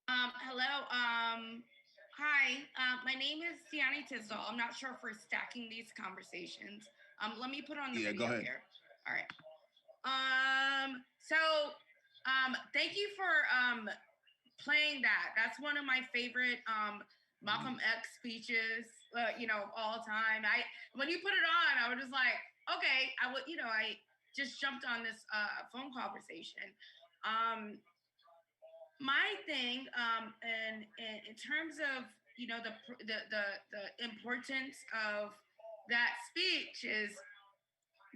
Hello. Hi. My name is Tiani Tisdall. I'm not sure if we're stacking these conversations. Let me put on the video here. All right. Thank you playing that. That's one of my favorite Malcolm X speeches, of all time. When you put it on, I was just like, okay, I just jumped on this phone conversation. My thing, and in terms of the importance of that speech is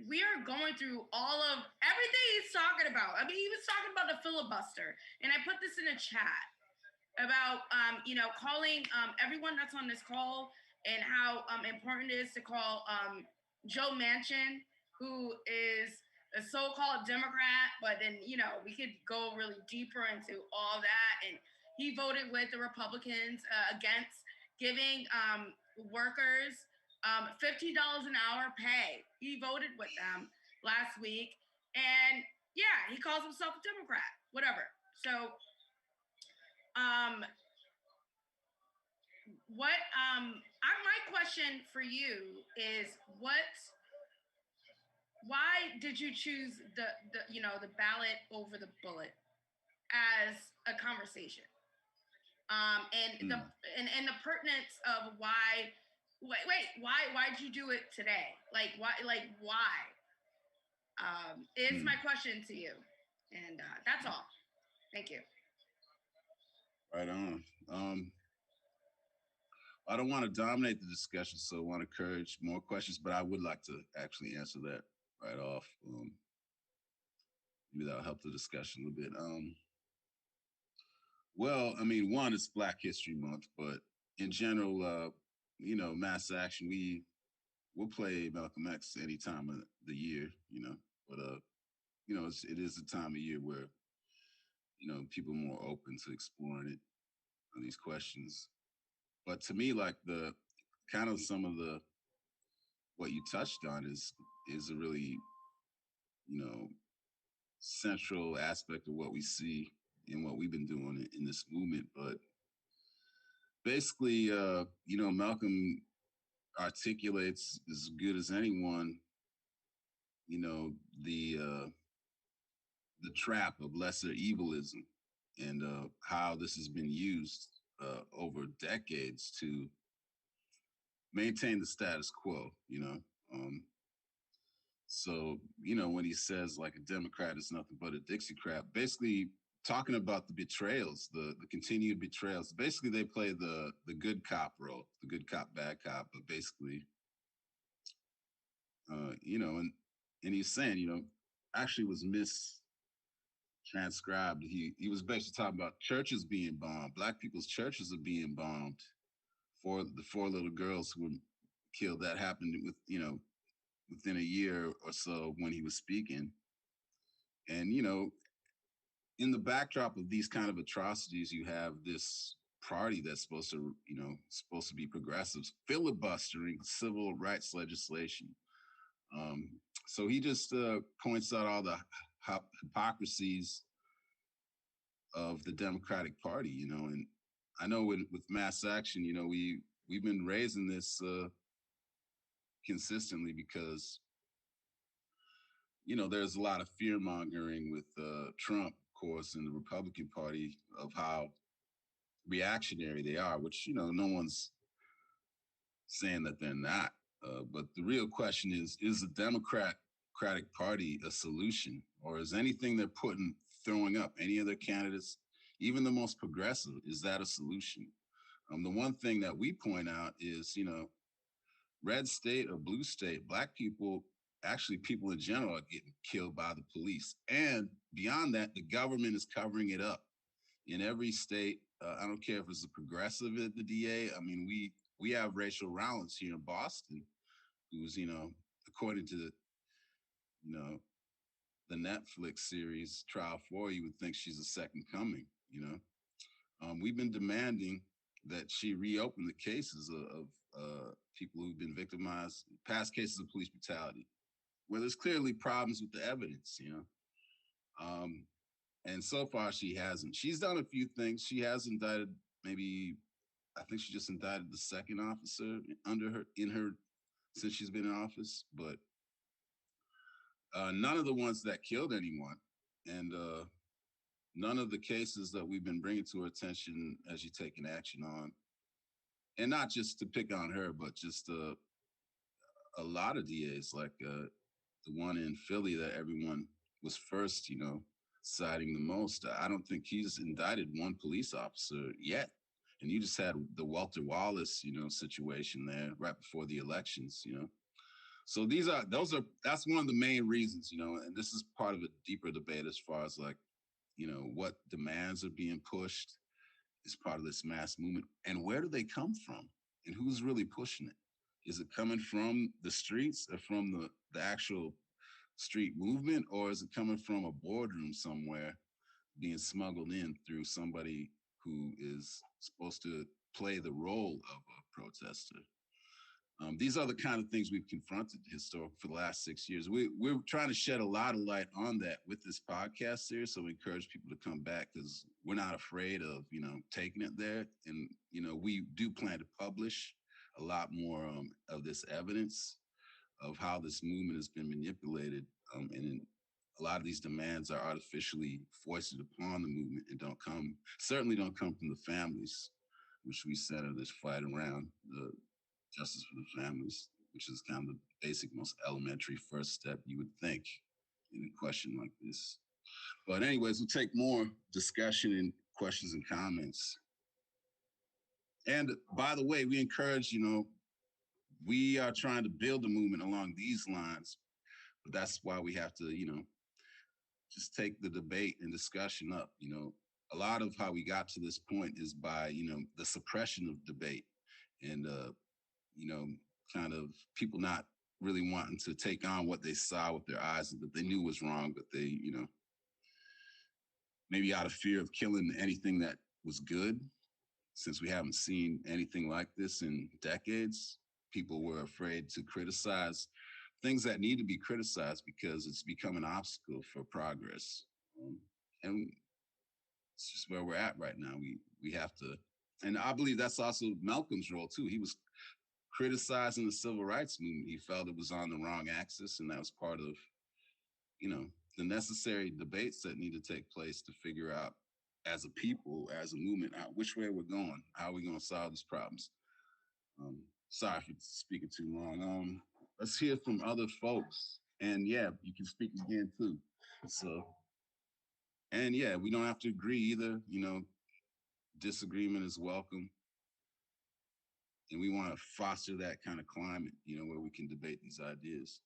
we are going through all of everything he's talking about. I mean, he was talking about the filibuster, and I put this in a chat about calling everyone that's on this call and how important it is to call Joe Manchin, who is a so-called Democrat, but then we could go really deeper into all that. And he voted with the Republicans against giving workers $50 an hour pay. He voted with them last week, and yeah, he calls himself a Democrat. Whatever. So. My question for you is why did you choose the ballot over the bullet as a conversation? And the pertinence of why'd you do it today? Why? Is my question to you. And that's all. Thank you. Right on. I don't want to dominate the discussion, so I want to encourage more questions, but I would like to actually answer that right off. Maybe that'll help the discussion a little bit. Well, I mean, one, it's Black History Month, but in general, mass action, we'll play Malcolm X any time of the year, but it is a time of year where, people are more open to exploring it, these questions. But to me, like the kind of some of the what you touched on is a really central aspect of what we see and what we've been doing in this movement. But basically, Malcolm articulates as good as anyone, the trap of lesser evilism and how this has been used over decades to maintain the status quo, So, when he says like a Democrat is nothing but a Dixiecrat, basically talking about the betrayals, the continued betrayals. Basically, they play the good cop role, the good cop, bad cop, but basically, and he's saying, actually was mistranscribed. He was basically talking about churches being bombed. Black people's churches are being bombed. For the 4 little girls who were killed, that happened within a year or so when he was speaking. And, in the backdrop of these kind of atrocities, you have this party that's supposed to be progressives, filibustering civil rights legislation. So he just points out all the hypocrisies of the Democratic Party, and I know with mass action, we've been raising this consistently because there's a lot of fear mongering with Trump, of course, and the Republican Party of how reactionary they are, which no one's saying that they're not. But the real question is the Democratic Party a solution, or is anything they're throwing up, any other candidates, even the most progressive, is that a solution? The one thing that we point out is, red state or blue state, Black people, actually people in general, are getting killed by the police. And beyond that, the government is covering it up. In every state, I don't care if it's a progressive at the DA. I mean, we have Rachel Rollins here in Boston, who's, according to, the Netflix series Trial 4, you would think she's a second coming, We've been demanding that she reopen the cases of people who've been victimized, past cases of police brutality, where there's clearly problems with the evidence, and so far she hasn't. She's done a few things. She has indicted I think she just indicted the second officer since she's been in office, but none of the ones that killed anyone. And none of the cases that we've been bringing to her attention has she taken action on. And not just to pick on her, but just a lot of DAs, like the one in Philly that everyone was first, citing the most. I don't think he's indicted one police officer yet. And you just had the Walter Wallace, situation there right before the elections, So that's one of the main reasons, and this is part of a deeper debate as far as like, what demands are being pushed is part of this mass movement, and where do they come from, and who's really pushing it? Is it coming from the streets or from the actual street movement, or is it coming from a boardroom somewhere being smuggled in through somebody who is supposed to play the role of a protester? These are the kind of things we've confronted historically for the last 6 years. We're trying to shed a lot of light on that with this podcast series. So we encourage people to come back because we're not afraid of, taking it there. And, we do plan to publish a lot more of this evidence of how this movement has been manipulated. And a lot of these demands are artificially foisted upon the movement and certainly don't come from the families, which we center this fight around. The justice for the families, which is kind of the basic, most elementary first step you would think in a question like this. But anyways, we'll take more discussion and questions and comments. And by the way, we encourage, we are trying to build a movement along these lines, but that's why we have to, just take the debate and discussion up. A lot of how we got to this point is by, the suppression of debate and, kind of people not really wanting to take on what they saw with their eyes that they knew was wrong, but they, maybe out of fear of killing anything that was good, since we haven't seen anything like this in decades, people were afraid to criticize things that need to be criticized because it's become an obstacle for progress. And it's just where we're at right now. We have to, and I believe that's also Malcolm's role too. He was criticizing the civil rights movement. He felt it was on the wrong axis, and that was part of, the necessary debates that need to take place to figure out, as a people, as a movement, out which way we're going, how are we going to solve these problems. Sorry for speaking too long. Let's hear from other folks, and yeah, you can speak again too. So, and yeah, we don't have to agree either. Disagreement is welcome. And we want to foster that kind of climate, where we can debate these ideas.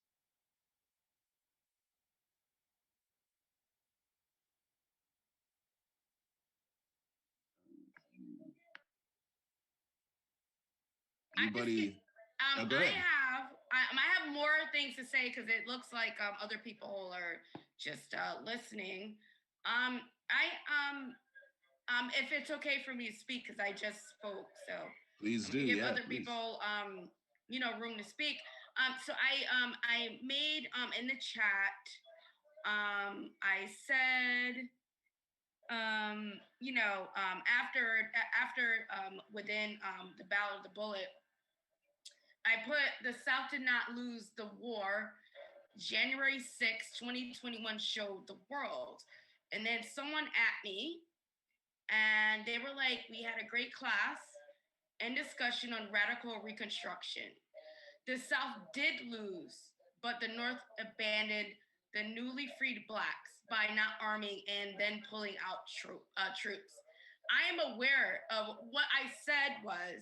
Anybody? Go ahead. I have more things to say because it looks like other people are just listening. If it's okay for me to speak because I just spoke, so please do. Give yeah, other please. people room to speak. So I made in the chat. I said. After within the Ballot of the Bullet, I put the South did not lose the war. January 6, 2021 showed the world. And then someone at me and they were like, we had a great class and discussion on radical reconstruction. The South did lose, but the North abandoned the newly freed Blacks by not arming and then pulling out troops. I am aware of what I said was,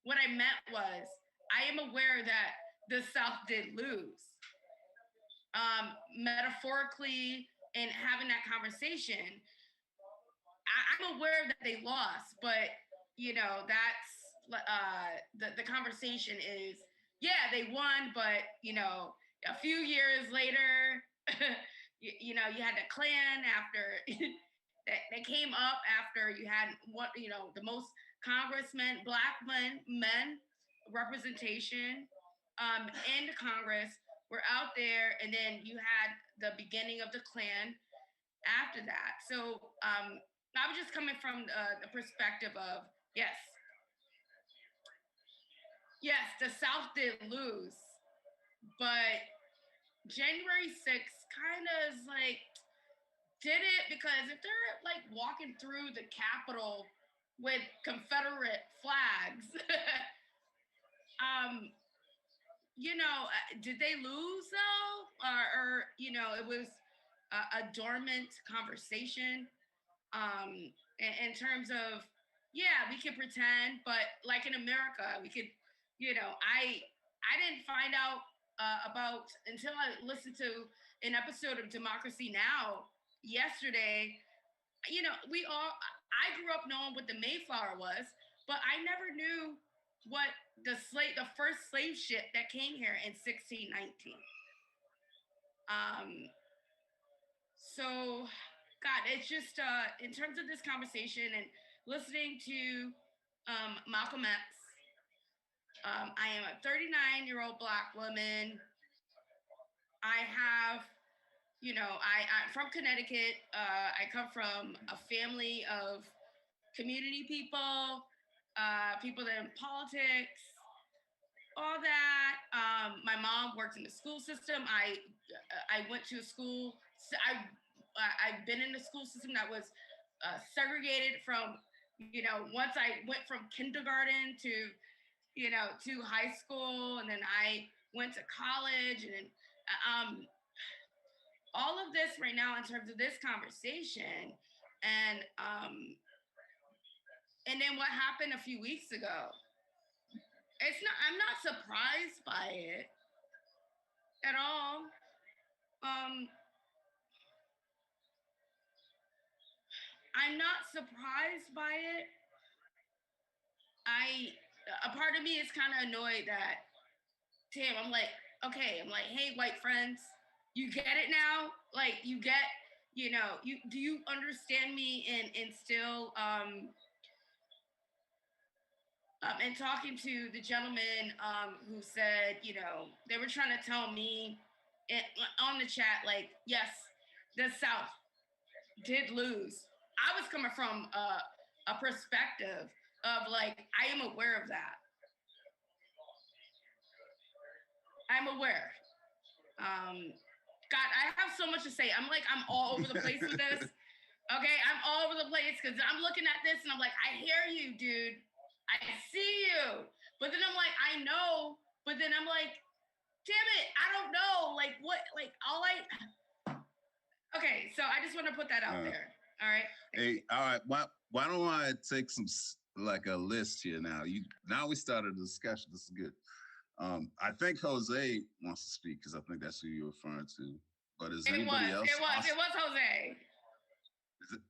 what I meant was, I am aware that the South did lose. Metaphorically, and having that conversation, I'm aware that they lost, but that's the conversation is, yeah, they won, but a few years later, you had the Klan after that came up after you had the most congressmen, black men representation in Congress were out there, and then you had the beginning of the Klan after that. So I was just coming from the perspective of, yes, the South did lose, but January 6th kind of is like did it because if they're like walking through the Capitol with Confederate flags, did they lose though? Or it was a dormant conversation in terms of, yeah, we could pretend, but like in America, we could, I didn't find out about until I listened to an episode of Democracy Now yesterday. I grew up knowing what the Mayflower was, but I never knew what the first slave ship that came here in 1619. Um, so, God, it's just in terms of this conversation and listening to Malcolm X. I am a 39-year-old Black woman. I have, I'm from Connecticut. I come from a family of community people, people that are in politics, all that. My mom worked in the school system. I went to a school. I've been in a school system that was segregated from, once I went from kindergarten to, to high school, and then I went to college, and then all of this right now in terms of this conversation, and then what happened a few weeks ago. I'm not surprised by it at all. I'm not surprised by it. A part of me is kind of annoyed that, damn, I'm like, hey, white friends, you get it now? Like, you get, do you understand me? And still, and talking to the gentleman who said, they were trying to tell me on the chat, like, yes, the South did lose. I was coming from a perspective of like, I am aware of that. I'm aware. God, I have so much to say. I'm all over the place with this. Okay, I'm all over the place because I'm looking at this and I'm like, I hear you, dude. I see you. But then I'm like, I know. But then I'm like, damn it, I don't know. Like, what? Like, okay, so I just want to put that out there. All right. Hey, all right. Why don't I take like a list here now? Now we started a discussion. This is good. I think Jose wants to speak because I think that's who you're referring to. But is anybody else? It was Jose. Is it?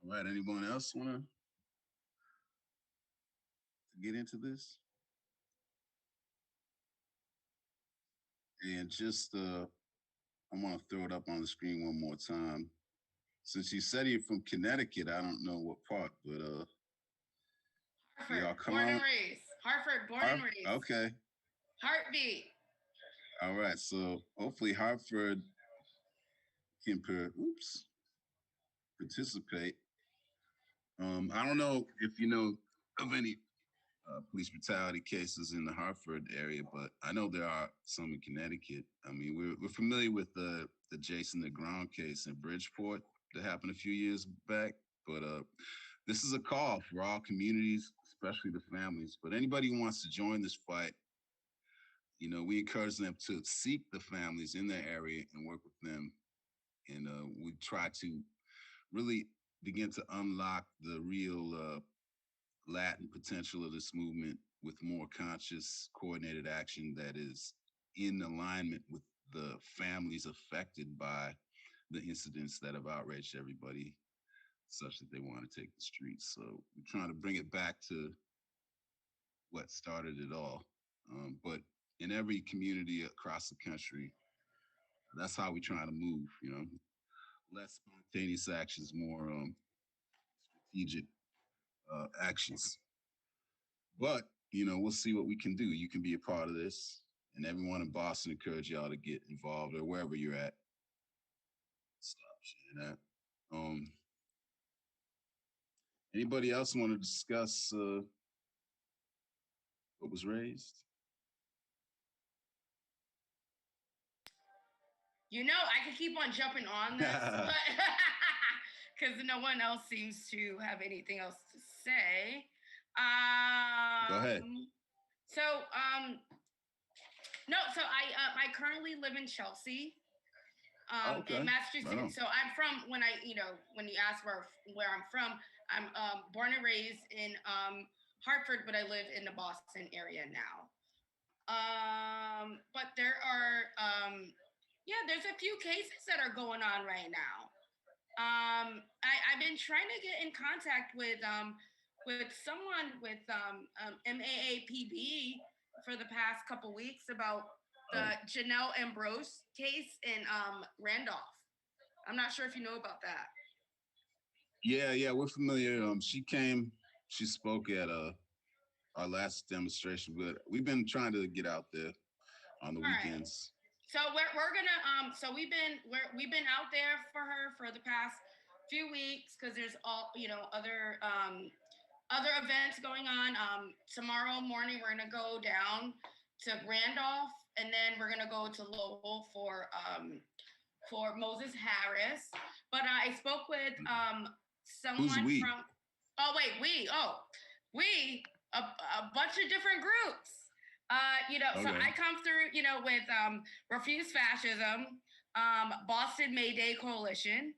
All right. Anyone else want to get into this. And just I want to throw it up on the screen one more time. Since you said you're from Connecticut, I don't know what part, but Hartford, y'all come born on. and raised. Hartford, born and raised. Okay. Heartbeat. All right. So hopefully Hartford can participate. I don't know if you know of any police brutality cases in the Hartford area, but I know there are some in Connecticut. I mean, we're familiar with the Jason DeGrom case in Bridgeport that happened a few years back, but this is a call for all communities, especially the families. But anybody who wants to join this fight, you know, we encourage them to seek the families in their area and work with them. And we try to really begin to unlock the real latent potential of this movement with more conscious, coordinated action that is in alignment with the families affected by the incidents that have outraged everybody, such that they want to take the streets. So we're trying to bring it back to what started it all. But in every community across the country, that's how we try to move, you know, less spontaneous actions, more strategic actions. But, you know, we'll see what we can do. You can be a part of this. And everyone in Boston, encourage y'all to get involved or wherever you're at. Stop sharing that. Anybody else want to discuss what was raised? You know, I could keep on jumping on this, but because no one else seems to have anything else to say. Go ahead. So, no, so I currently live in Chelsea, Okay. in Massachusetts. Right. So I'm from, when you ask where I'm from, I'm born and raised in Hartford, but I live in the Boston area now. But there are there's a few cases that are going on right now. I've been trying to get in contact with someone with MAAPB for the past couple weeks about the Janelle Ambrose case in Randolph. I'm not sure if you know about that. Yeah, we're familiar. She spoke at our last demonstration, but we've been trying to get out there on the weekends. So we're gonna we've been out there for her for the past few weeks because there's other events going on. Tomorrow morning we're gonna go down to Randolph, and then we're gonna go to Lowell for Moses Harris. But I spoke with someone from. Oh wait, a bunch of different groups. So I come through, with Refuse Fascism, Boston Mayday Coalition.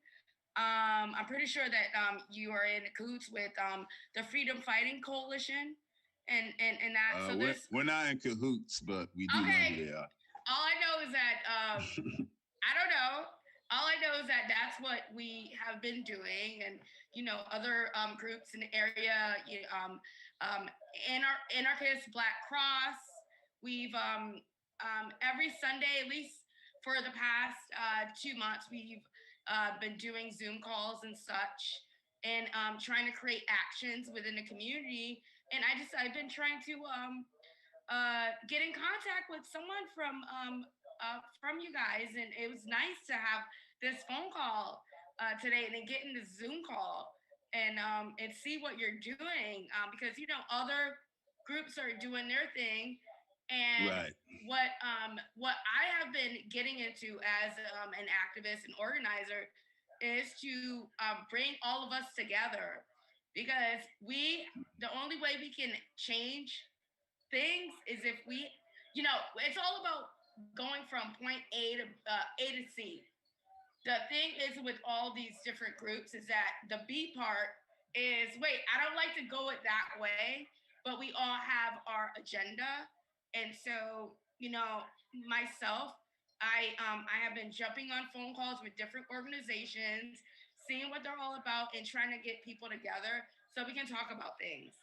I'm pretty sure that you are in cahoots with the Freedom Fighting Coalition, and that. So we're not in cahoots, but we do know who they are. All I know is that I don't know. All I know is that that's what we have been doing, and other groups in the area. Anarchist Black Cross. We've every Sunday, at least for the past 2 months, we've been doing Zoom calls and such, and trying to create actions within the community. And I've been trying to get in contact with someone from you guys, and it was nice to have this phone call today, and then get in the Zoom call and see what you're doing, because other groups are doing their thing, and what I have been getting into as an activist and organizer is to bring all of us together, because the only way we can change things is if we, it's all about going from point A to C. The thing is with all these different groups is that the B part is, I don't like to go it that way, but we all have our agenda. And so, myself, I have been jumping on phone calls with different organizations, seeing what they're all about, and trying to get people together so we can talk about things.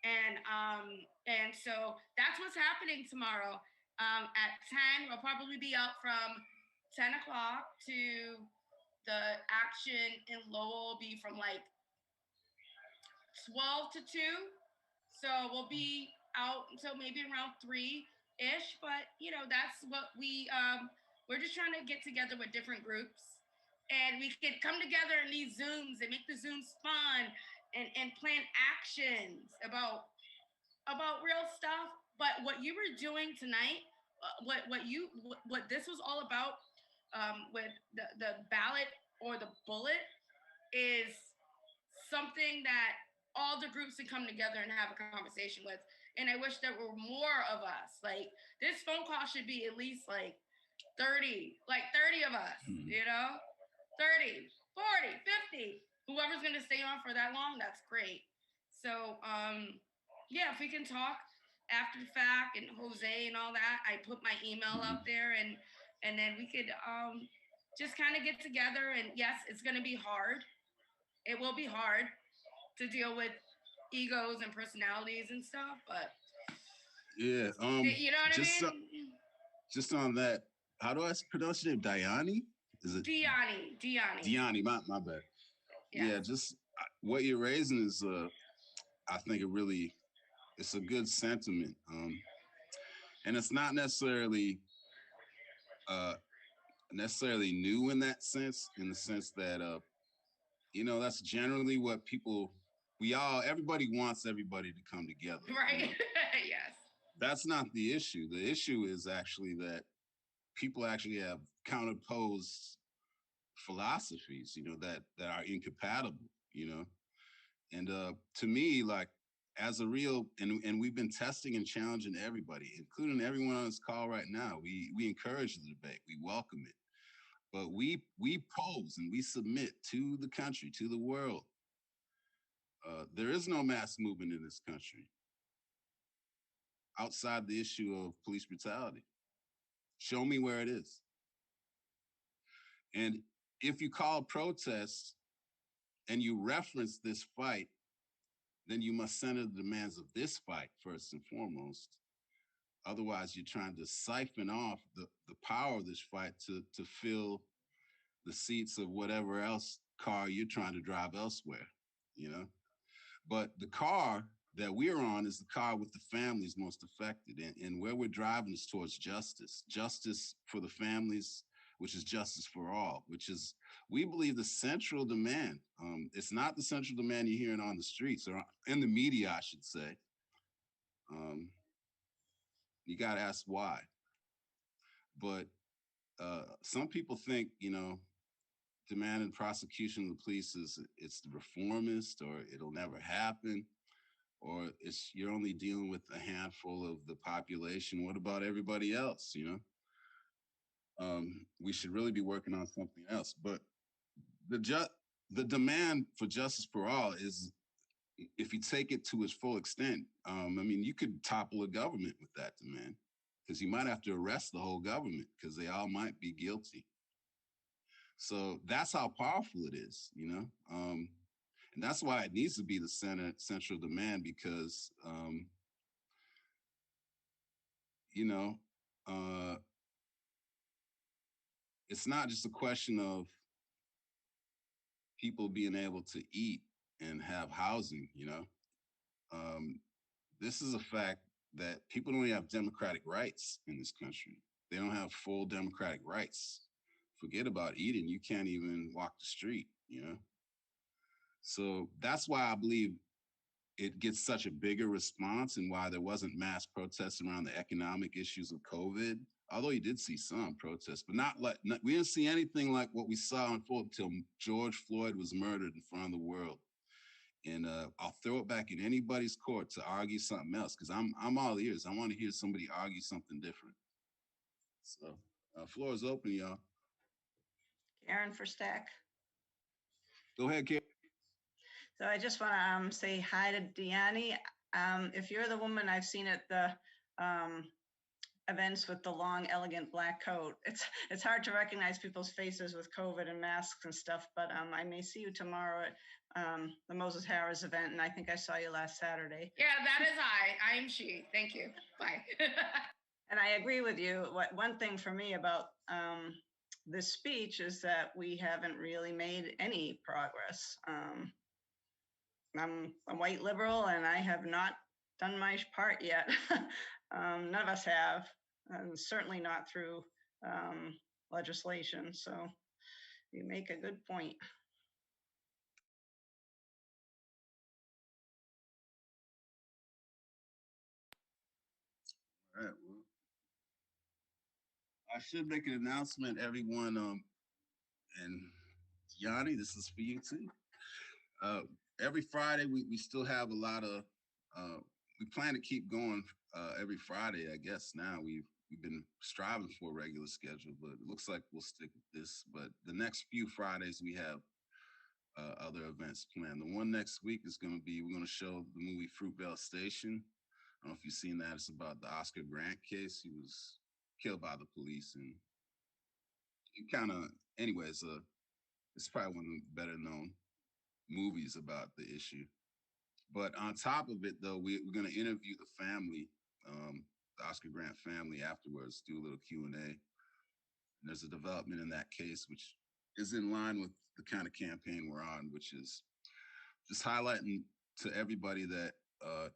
And so that's what's happening tomorrow. At 10, we'll probably be out from 10 o'clock to the action in Lowell will be from like 12 to 2. So we'll be out until maybe around 3-ish. But you know, that's what we're just trying to get together with different groups. And we can come together in these Zooms and make the Zooms fun and plan actions about real stuff. But what you were doing tonight, what this was all about, with the ballot or the bullet, is something that all the groups can come together and have a conversation with. And I wish there were more of us. Like this phone call should be at least like 30 of us, you know, 30, 40, 50, whoever's going to stay on for that long, that's great. So, yeah, if we can talk after the fact and Jose and all that, I put my email out there and then we could just kind of get together. And yes, it's going to be hard. It will be hard to deal with egos and personalities and stuff, but yeah, you know what I mean? Just on that, how do I pronounce your name? Diani? Is it Diani? Diani, my bad. Yeah, just what you're raising is, I think it's a good sentiment. And it's not necessarily new in that sense, in the sense that, you know, that's generally what everybody wants everybody to come together. Right. You know? Yes. That's not the issue. The issue is actually that people actually have counterposed philosophies, you know, that are incompatible, you know. And to me, like, as a real, and we've been testing and challenging everybody, including everyone on this call right now. We encourage the debate, we welcome it, but we pose and we submit to the country, to the world. There is no mass movement in this country outside the issue of police brutality. Show me where it is. And if you call protests and you reference this fight, then you must center the demands of this fight first and foremost. Otherwise, you're trying to siphon off the power of this fight to fill the seats of whatever else car you're trying to drive elsewhere, you know? But the car that we're on is the car with the families most affected. And where we're driving is towards justice. Justice for the families, which is justice for all, which is, we believe, the central demand. It's not the central demand you're hearing on the streets or in the media, I should say. You got to ask why. But some people think, you know, demanding prosecution of the police it's the reformist, or it'll never happen, or you're only dealing with a handful of the population. What about everybody else, you know? We should really be working on something else. But the demand for justice for all is, if you take it to its full extent, I mean, you could topple a government with that demand, because you might have to arrest the whole government because they all might be guilty. So that's how powerful it is, you know? And that's why it needs to be the central demand, because, you know, it's not just a question of people being able to eat and have housing, you know? This is a fact that people don't even have democratic rights in this country. They don't have full democratic rights. Forget about eating. You can't even walk the street, you know? So that's why I believe it gets such a bigger response, and why there wasn't mass protests around the economic issues of COVID. Although you did see some protests, but we didn't see anything like what we saw unfold until George Floyd was murdered in front of the world. And I'll throw it back in anybody's court to argue something else, because I'm all ears. I want to hear somebody argue something different. So floor is open, y'all. Karen for Stack. Go ahead, Karen. So I just want to say hi to Deani. If you're the woman I've seen at the events with the long, elegant black coat. It's hard to recognize people's faces with COVID and masks and stuff, but I may see you tomorrow at the Moses Harris event, and I think I saw you last Saturday. Yeah, that is I. I am she. Thank you. Bye. And I agree with you. One thing for me about this speech is that we haven't really made any progress. I'm a white liberal, and I have not done my part yet. None of us have, and certainly not through legislation. So you make a good point. All right. Well, I should make an announcement, everyone. And Yanni, this is for you too. Every Friday, we still have a lot of. We plan to keep going every Friday. I guess now we've been striving for a regular schedule, but it looks like we'll stick with this. But the next few Fridays we have other events planned. The one next week is going to be, we're going to show the movie Fruitvale Station. I don't know if you've seen that. It's about the Oscar Grant case. He was killed by the police, and it kind of, anyways, it's probably one of the better known movies about the issue. But on top of it, though, we're going to interview the family, the Oscar Grant family afterwards, do a little Q&A. And there's a development in that case, which is in line with the kind of campaign we're on, which is just highlighting to everybody that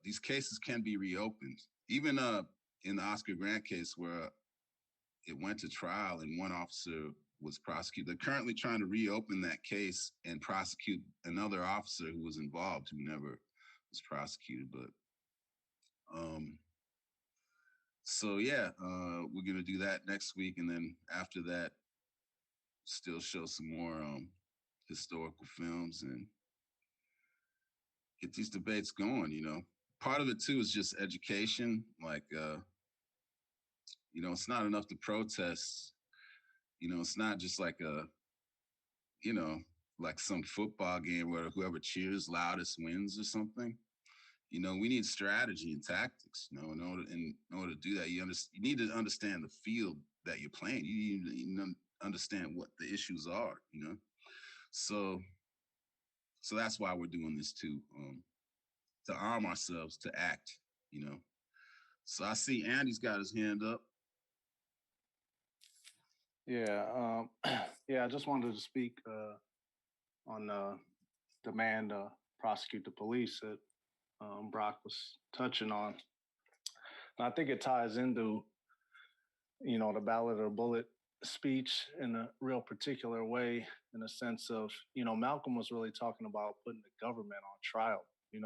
these cases can be reopened. Even in the Oscar Grant case where it went to trial and one officer was prosecuted, they're currently trying to reopen that case and prosecute another officer who was involved who never was prosecuted. But so yeah, we're gonna do that next week, and then after that, still show some more historical films and get these debates going. You know, part of it too is just education. Like, you know, it's not enough to protest. You know, it's not just like a, you know, like some football game where whoever cheers loudest wins or something. You know, we need strategy and tactics. You know, in order to do that, you need to understand the field that you're playing. You need to understand what the issues are. You know, so that's why we're doing this too, to arm ourselves to act. You know, so I see Andy's got his hand up. Yeah, yeah. I just wanted to speak on the demand to prosecute the police that Brock was touching on. And I think it ties into, you know, the ballot or bullet speech in a real particular way, in a sense of, you know, Malcolm was really talking about putting the government on trial. You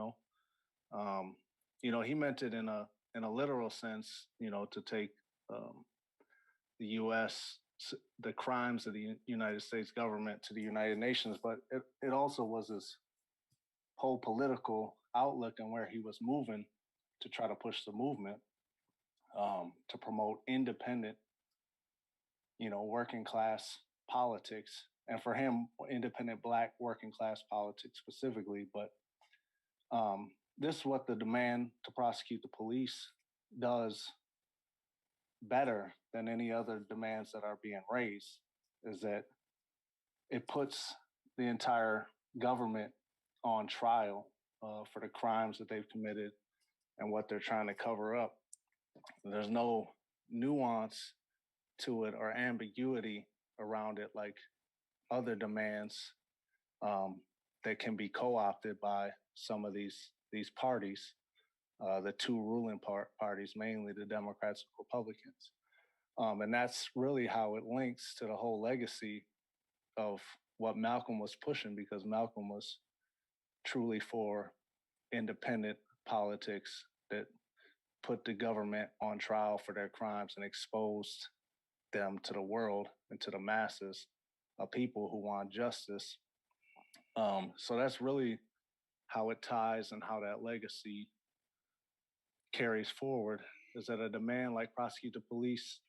know, he meant it in a literal sense, you know, to take the U.S. the crimes of the United States government to the United Nations, but it also was his whole political outlook and where he was moving to try to push the movement to promote independent, you know, working class politics, and for him, independent Black working class politics specifically. But this is what the demand to prosecute the police does better than any other demands that are being raised, is that it puts the entire government on trial for the crimes that they've committed and what they're trying to cover up. There's no nuance to it or ambiguity around it like other demands that can be co-opted by some of these parties, the two ruling parties, mainly the Democrats and Republicans. And that's really how it links to the whole legacy of what Malcolm was pushing, because Malcolm was truly for independent politics that put the government on trial for their crimes and exposed them to the world and to the masses of people who want justice. So that's really how it ties and how that legacy carries forward, is that a demand like prosecute the police,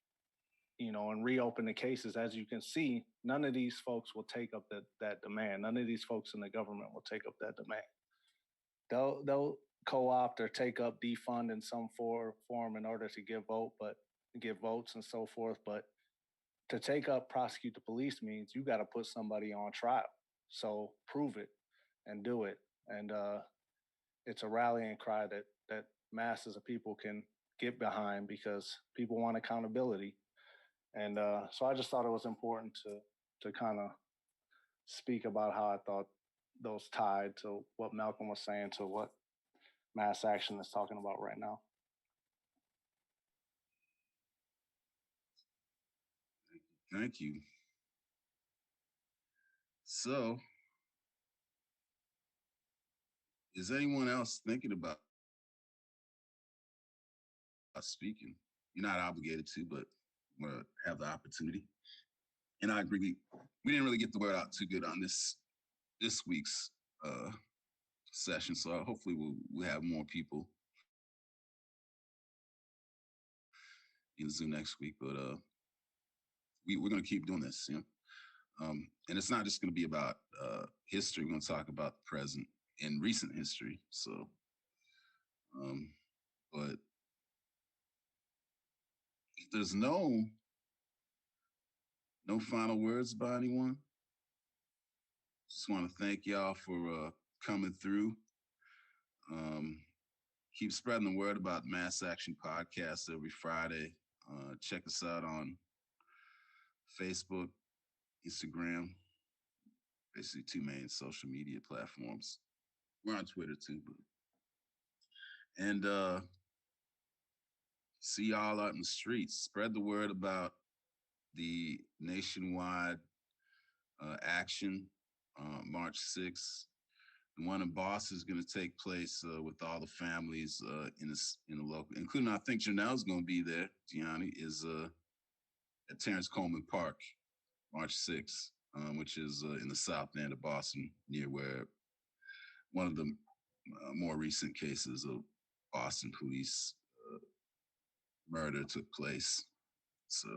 you know, and reopen the cases. As you can see, none of these folks will take up that demand. None of these folks in the government will take up that demand. They'll co-opt or take up defund in some form in order to give vote, but get votes and so forth. But to take up prosecute the police means you got to put somebody on trial. So prove it and do it. And it's a rallying cry that masses of people can get behind because people want accountability. And so I just thought it was important to kind of speak about how I thought those tied to what Malcolm was saying to what mass action is talking about right now. Thank you. So, is anyone else thinking about speaking? You're not obligated to, but want to have the opportunity. And I agree, we didn't really get the word out too good on this week's session. So hopefully we'll have more people in Zoom next week. But we're going to keep doing this. And it's not just going to be about history. We're going to talk about the present and recent history. So, but if there's no final words by anyone, just want to thank y'all for coming through. Keep spreading the word about Mass Action Podcast every Friday. Check us out on Facebook, Instagram, basically two main social media platforms. We're on Twitter too. And see y'all out in the streets. Spread the word about the nationwide action, March 6th. The one in Boston is going to take place with all the families in the local, including I think Janelle's going to be there. Gianni is at Terrence Coleman Park, March 6th, which is in the south end of Boston, near where one of the more recent cases of Boston police murder took place. So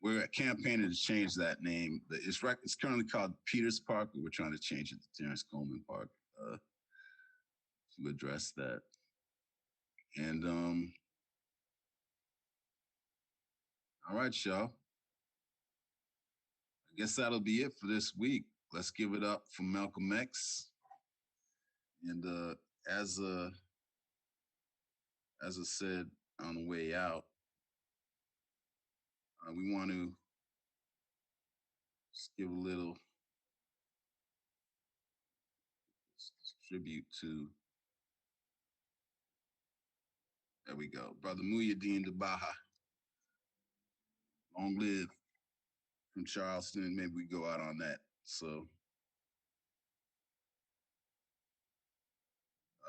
we're campaigning to change that name. It's currently called Peters Park, but we're trying to change it to Terrence Coleman Park to address that. And all right, y'all. I guess that'll be it for this week. Let's give it up for Malcolm X. And as I said on the way out, we want to just give a little tribute to, there we go, Brother Muhyiddin Dabaha. Long live, from Charleston. Maybe we go out on that. So,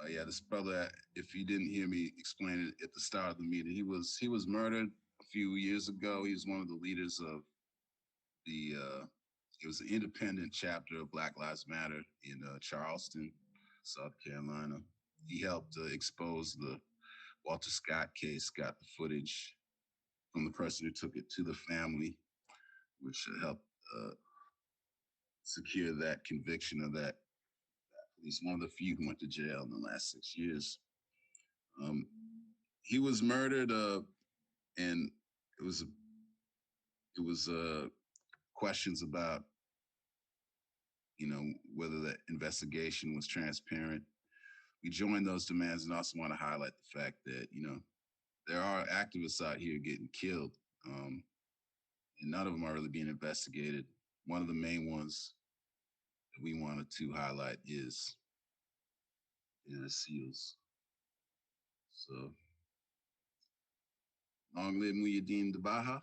yeah, this brother, if you didn't hear me explain it at the start of the meeting, he was murdered a few years ago. He was one of the leaders of the, it was an independent chapter of Black Lives Matter in Charleston, South Carolina. He helped expose the Walter Scott case, got the footage from the person who took it to the family, which helped secure that conviction of that police, one of the few who went to jail in the last 6 years. He was murdered, and it was questions about, whether the investigation was transparent. We joined those demands and also want to highlight the fact that, there are activists out here getting killed, and none of them are really being investigated. One of the main ones that we wanted to highlight is SEALs. So, long live Muhyiddin Dabaha.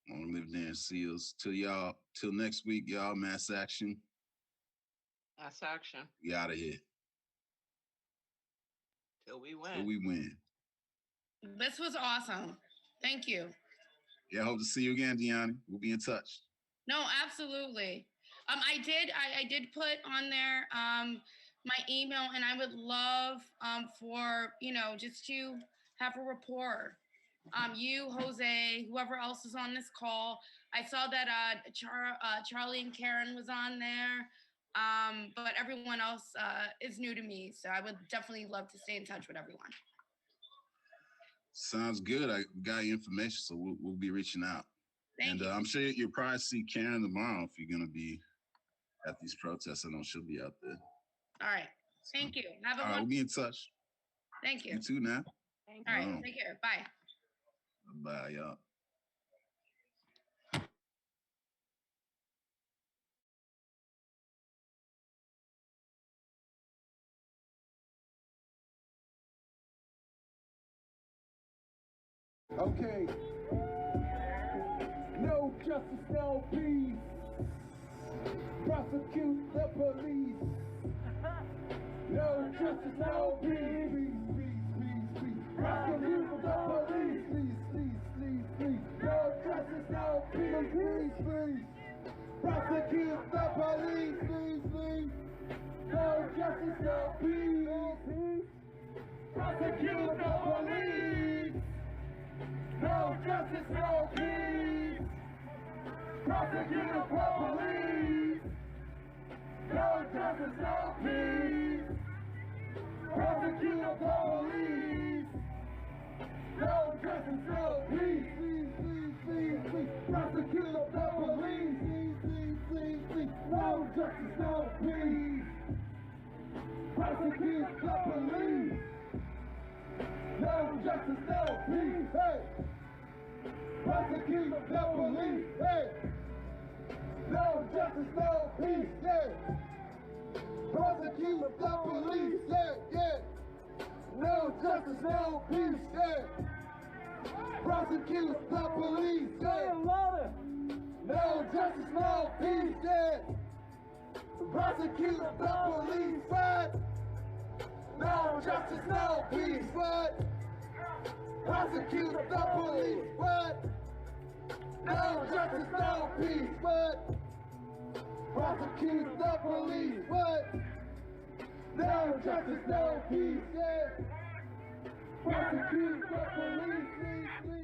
Long live Dan SEALs. Till next week, y'all. Mass action. Mass action. We out of here. Till we win. Till we win. This was awesome. Thank you. Yeah, hope to see you again, Deanna. We'll be in touch. No, absolutely. I did put on there my email, and I would love for just to have a rapport. You, Jose, whoever else is on this call. I saw that Charlie and Karen was on there, but everyone else is new to me, so I would definitely love to stay in touch with everyone. Sounds good. I got your information, so we'll be reaching out. Thank you. I'm sure you'll probably see Karen tomorrow if you're going to be at these protests. I know she'll be out there. All right. Thank you. Have a All right, we'll be in touch. Thank you. You too now. Thank All you. right. Take care. Bye. Bye, y'all. Okay. No justice, no peace. Prosecute the police. No justice, no peace. Peace. Prosecute the police. Please. No justice, no peace. Please. Prosecute the police. Please. No justice, no peace. Prosecute the police. No justice, no peace. Prosecute the police. No justice, no peace. Prosecute the police. No justice, no peace. Please. Prosecute the police. Please. No justice, no peace. Prosecute the police. No justice, no peace. Hey. Prosecute the police. Hey. No justice, no peace. Yeah. Prosecute the police. Yeah. No justice, no peace. Yeah. Prosecute the police. Yeah. No justice, no peace. Yeah. Prosecute the police. What? No justice, no peace. What? Prosecute the police. What? No justice, no peace. What? Prosecute the police. What? No justice, no peace. Yeah. Prosecute the police. Please.